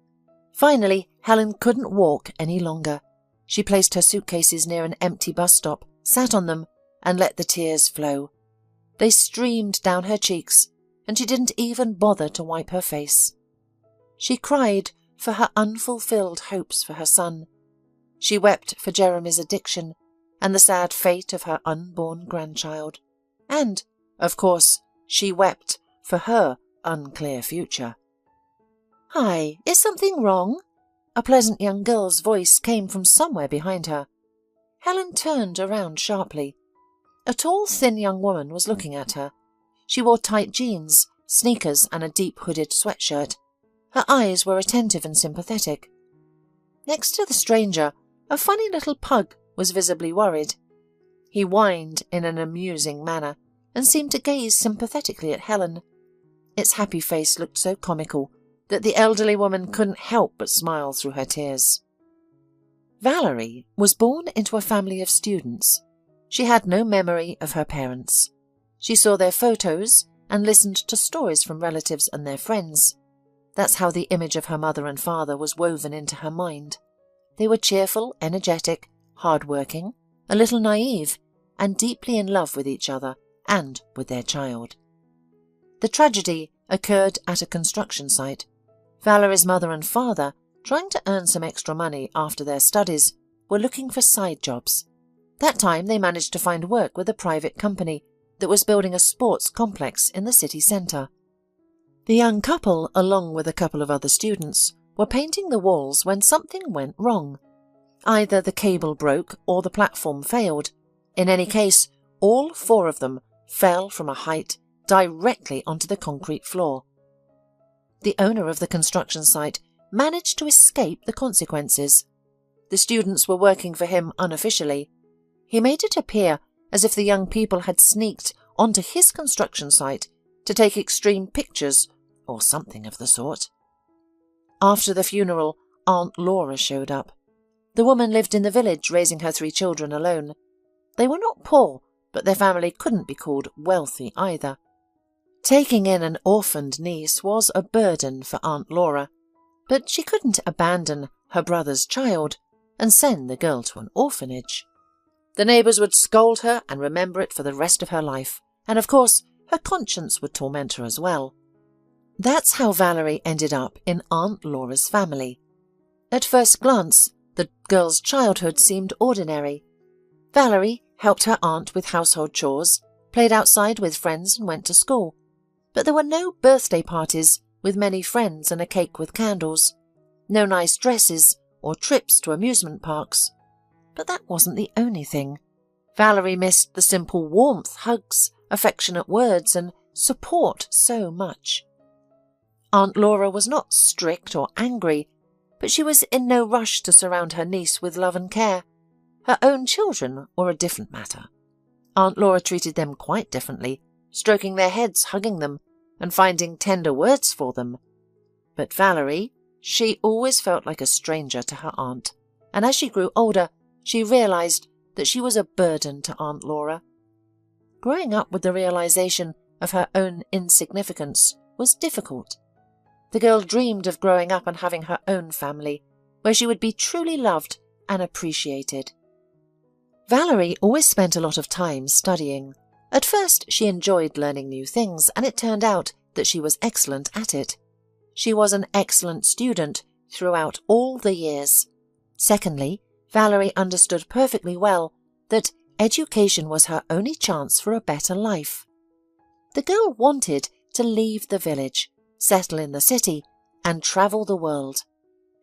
Finally, Helen couldn't walk any longer. She placed her suitcases near an empty bus stop, sat on them, and let the tears flow. They streamed down her cheeks, and she didn't even bother to wipe her face. She cried for her unfulfilled hopes for her son. She wept for Jeremy's addiction and the sad fate of her unborn grandchild. And, of course, she wept for her unclear future. "Hi, is something wrong?" A pleasant young girl's voice came from somewhere behind her. Helen turned around sharply. A tall, thin young woman was looking at her. She wore tight jeans, sneakers, and a deep hooded sweatshirt. Her eyes were attentive and sympathetic. Next to the stranger, a funny little pug was visibly worried. He whined in an amusing manner and seemed to gaze sympathetically at Helen. Its happy face looked so comical that the elderly woman couldn't help but smile through her tears. Valerie was born into a family of students. She had no memory of her parents. She saw their photos and listened to stories from relatives and their friends. That's how the image of her mother and father was woven into her mind. They were cheerful, energetic, hard-working, a little naive, and deeply in love with each other and with their child. The tragedy occurred at a construction site. Valerie's mother and father, trying to earn some extra money after their studies, were looking for side jobs. That time they managed to find work with a private company that was building a sports complex in the city centre. The young couple, along with a couple of other students, were painting the walls when something went wrong. Either the cable broke or the platform failed. In any case, all four of them fell from a height directly onto the concrete floor. The owner of the construction site managed to escape the consequences. The students were working for him unofficially. He made it appear as if the young people had sneaked onto his construction site to take extreme pictures or something of the sort. After the funeral, Aunt Laura showed up. The woman lived in the village, raising her 3 children alone. They were not poor, but their family couldn't be called wealthy either. Taking in an orphaned niece was a burden for Aunt Laura, but she couldn't abandon her brother's child and send the girl to an orphanage. The neighbours would scold her and remember it for the rest of her life, and of course her conscience would torment her as well. That's how Valerie ended up in Aunt Laura's family. At first glance, the girl's childhood seemed ordinary. Valerie helped her aunt with household chores, played outside with friends and went to school. But there were no birthday parties with many friends and a cake with candles, no nice dresses or trips to amusement parks. But that wasn't the only thing. Valerie missed the simple warmth, hugs, affectionate words and support so much. Aunt Laura was not strict or angry, but she was in no rush to surround her niece with love and care. Her own children were a different matter. Aunt Laura treated them quite differently, stroking their heads, hugging them, and finding tender words for them. But Valerie, she always felt like a stranger to her aunt, and as she grew older, she realized that she was a burden to Aunt Laura. Growing up with the realization of her own insignificance was difficult. The girl dreamed of growing up and having her own family, where she would be truly loved and appreciated. Valerie always spent a lot of time studying. At first, she enjoyed learning new things, and it turned out that she was excellent at it. She was an excellent student throughout all the years. Secondly, Valerie understood perfectly well that education was her only chance for a better life. The girl wanted to leave the village, settle in the city, and travel the world.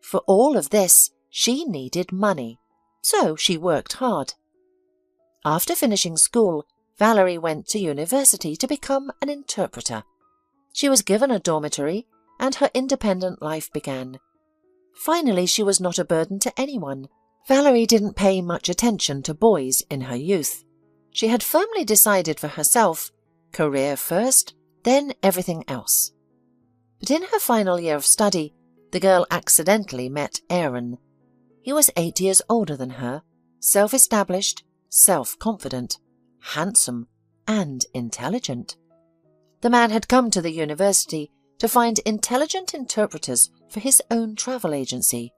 For all of this, she needed money, so she worked hard. After finishing school, Valerie went to university to become an interpreter. She was given a dormitory, and her independent life began. Finally, she was not a burden to anyone. Valerie didn't pay much attention to boys in her youth. She had firmly decided for herself, career first, then everything else. But in her final year of study, the girl accidentally met Aaron. He was 8 years older than her, self-established, self-confident, handsome, and intelligent. The man had come to the university to find intelligent interpreters for his own travel agency.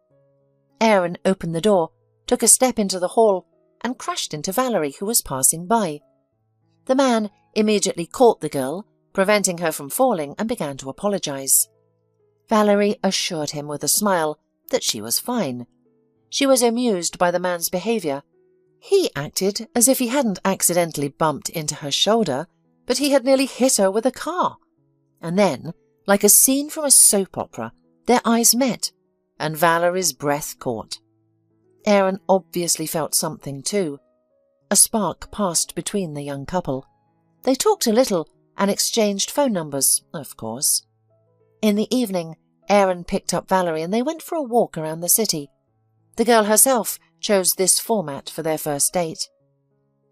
Aaron opened the door, took a step into the hall, and crashed into Valerie, who was passing by. The man immediately caught the girl, preventing her from falling, and began to apologize. Valerie assured him with a smile that she was fine. She was amused by the man's behavior. He acted as if he hadn't accidentally bumped into her shoulder, but he had nearly hit her with a car. And then, like a scene from a soap opera, their eyes met, and Valerie's breath caught. Aaron obviously felt something too. A spark passed between the young couple. They talked a little and exchanged phone numbers, of course. In the evening, Aaron picked up Valerie and they went for a walk around the city. The girl herself chose this format for their first date.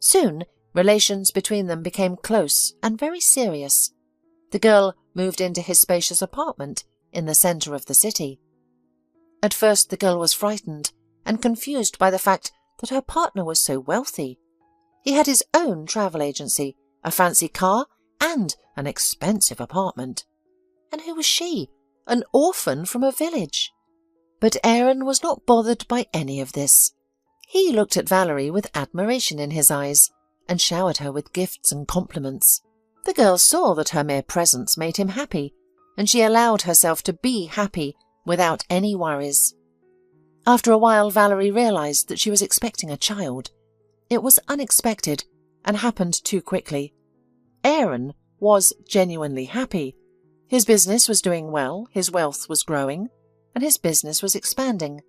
Soon, relations between them became close and very serious. The girl moved into his spacious apartment in the centre of the city. At first, the girl was frightened and confused by the fact that her partner was so wealthy. He had his own travel agency, a fancy car, and an expensive apartment. And who was she? An orphan from a village. But Aaron was not bothered by any of this. He looked at Valerie with admiration in his eyes and showered her with gifts and compliments. The girl saw that her mere presence made him happy, and she allowed herself to be happy without any worries. After a while, Valerie realized that she was expecting a child. It was unexpected and happened too quickly. Aaron was genuinely happy. His business was doing well, his wealth was growing, and his business was expanding.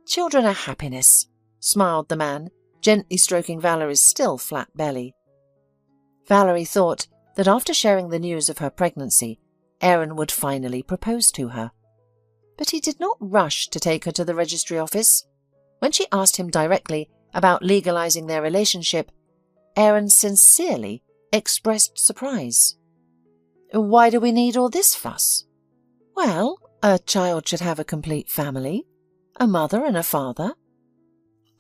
"Children are happiness," smiled the man, gently stroking Valerie's still flat belly. Valerie thought that after sharing the news of her pregnancy, Aaron would finally propose to her. But he did not rush to take her to the registry office. When she asked him directly about legalizing their relationship, Aaron sincerely expressed surprise. "Why do we need all this fuss?" "Well, a child should have a complete family, a mother and a father,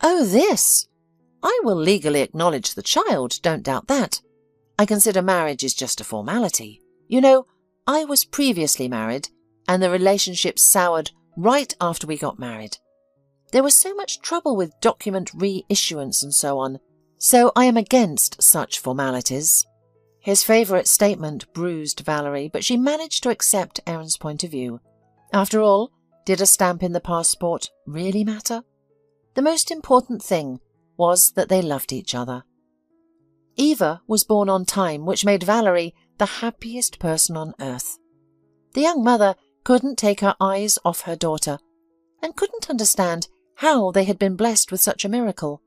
"Oh, this! I will legally acknowledge the child, don't doubt that. I consider marriage is just a formality. You know, I was previously married, and the relationship soured right after we got married. There was so much trouble with document reissuance and so on, so I am against such formalities." His favourite statement bruised Valerie, but she managed to accept Aaron's point of view. After all, did a stamp in the passport really matter? The most important thing was that they loved each other. Eva was born on time, which made Valerie the happiest person on earth. The young mother couldn't take her eyes off her daughter and couldn't understand how they had been blessed with such a miracle.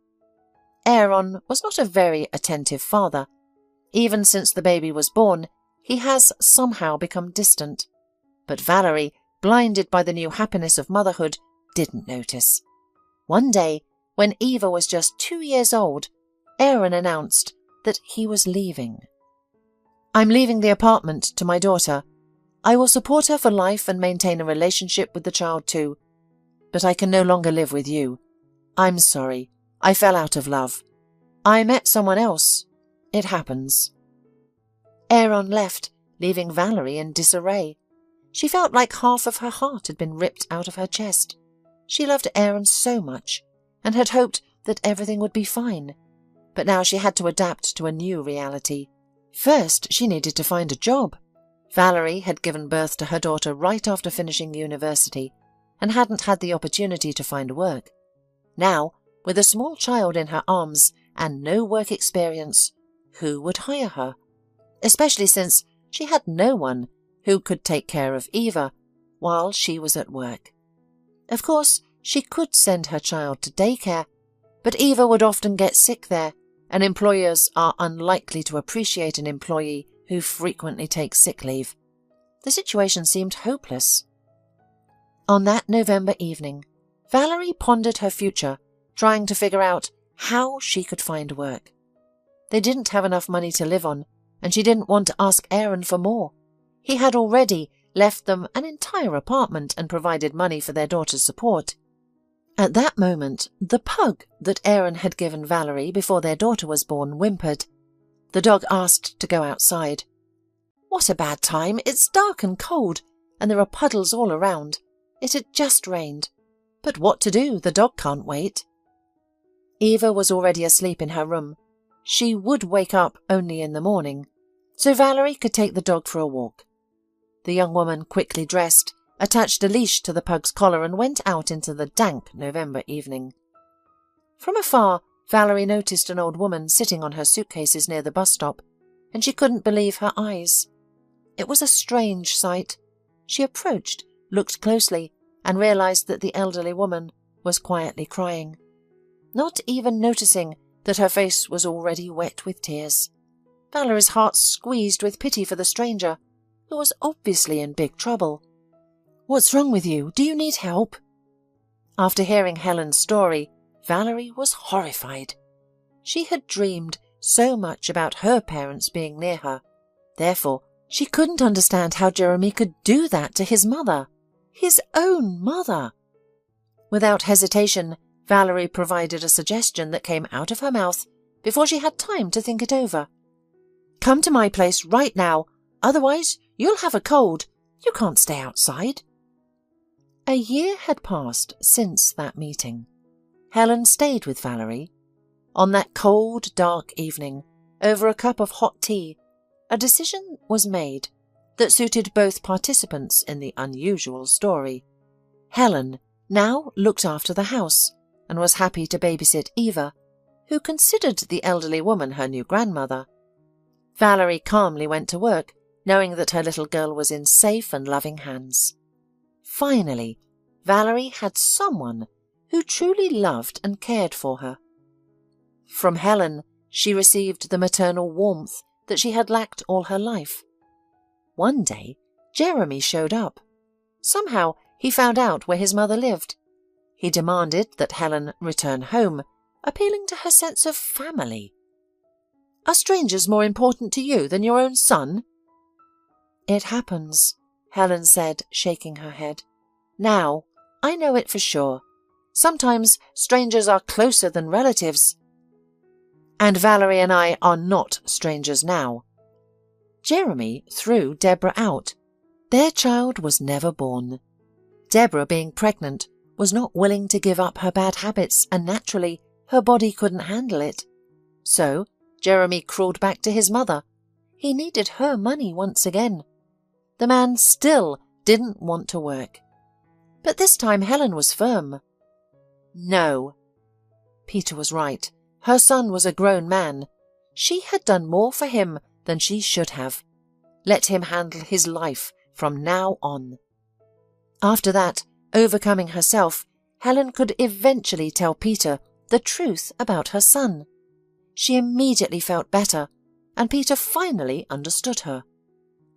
Aaron was not a very attentive father. Even since the baby was born, he has somehow become distant. But Valerie, blinded by the new happiness of motherhood, didn't notice. One day, when Eva was just 2 years old, Aaron announced that he was leaving. "I'm leaving the apartment to my daughter. I will support her for life and maintain a relationship with the child too. But I can no longer live with you. I'm sorry. I fell out of love. I met someone else. It happens." Aaron left, leaving Valerie in disarray. She felt like half of her heart had been ripped out of her chest. She loved Aaron so much and had hoped that everything would be fine. But now she had to adapt to a new reality. First, she needed to find a job. Valerie had given birth to her daughter right after finishing university and hadn't had the opportunity to find work. Now, with a small child in her arms and no work experience, who would hire her? Especially since she had no one who could take care of Eva while she was at work. Of course, she could send her child to daycare, but Eva would often get sick there, and employers are unlikely to appreciate an employee who frequently takes sick leave. The situation seemed hopeless. On that November evening, Valerie pondered her future, trying to figure out how she could find work. They didn't have enough money to live on, and she didn't want to ask Aaron for more. He had already left them an entire apartment and provided money for their daughter's support. At that moment, the pug that Aaron had given Valerie before their daughter was born whimpered. The dog asked to go outside. "What a bad time! It's dark and cold, and there are puddles all around. It had just rained. But what to do? The dog can't wait." Eva was already asleep in her room. She would wake up only in the morning, so Valerie could take the dog for a walk. The young woman quickly dressed, attached a leash to the pug's collar and went out into the dank November evening. From afar, Valerie noticed an old woman sitting on her suitcases near the bus stop, and she couldn't believe her eyes. It was a strange sight. She approached, looked closely, and realized that the elderly woman was quietly crying, not even noticing that her face was already wet with tears. Valerie's heart squeezed with pity for the stranger, who was obviously in big trouble. "What's wrong with you? Do you need help?" After hearing Helen's story, Valerie was horrified. She had dreamed so much about her parents being near her. Therefore, she couldn't understand how Jeremy could do that to his mother. His own mother. Without hesitation, Valerie provided a suggestion that came out of her mouth before she had time to think it over. "Come to my place right now, otherwise you'll have a cold. You can't stay outside." A year had passed since that meeting. Helen stayed with Valerie. On that cold, dark evening, over a cup of hot tea, a decision was made that suited both participants in the unusual story. Helen now looked after the house and was happy to babysit Eva, who considered the elderly woman her new grandmother. Valerie calmly went to work, knowing that her little girl was in safe and loving hands. Finally, Valerie had someone who truly loved and cared for her. From Helen, she received the maternal warmth that she had lacked all her life. One day, Jeremy showed up. Somehow, he found out where his mother lived. He demanded that Helen return home, appealing to her sense of family. "Are strangers more important to you than your own son?" "It happens," Helen said, shaking her head. "Now, I know it for sure. Sometimes strangers are closer than relatives. And Valerie and I are not strangers now. Jeremy threw Deborah out. Their child was never born. Deborah, being pregnant, was not willing to give up her bad habits, and naturally, her body couldn't handle it. So, Jeremy crawled back to his mother. He needed her money once again. The man still didn't want to work. But this time Helen was firm. No. Peter was right. Her son was a grown man. She had done more for him than she should have. Let him handle his life from now on. After that, overcoming herself, Helen could eventually tell Peter the truth about her son. She immediately felt better, and Peter finally understood her.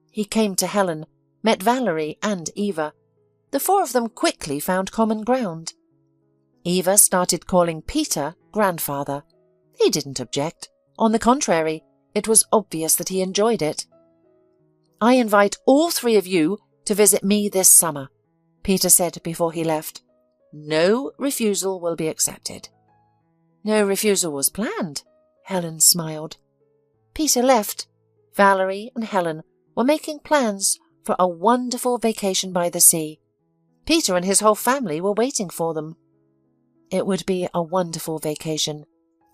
He came to Helen, met Valerie and Eva. The four of them quickly found common ground. Eva started calling Peter grandfather. He didn't object. On the contrary, it was obvious that he enjoyed it. "I invite all three of you to visit me this summer," Peter said before he left. "No refusal will be accepted." "No refusal was planned," Helen smiled. Peter left. Valerie and Helen were making plans for a wonderful vacation by the sea. Peter and his whole family were waiting for them. It would be a wonderful vacation.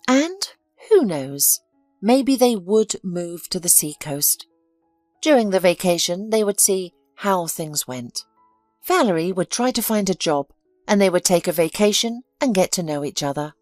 And, who knows, maybe they would move to the seacoast. During the vacation, they would see how things went. Valerie would try to find a job, and they would take a vacation and get to know each other.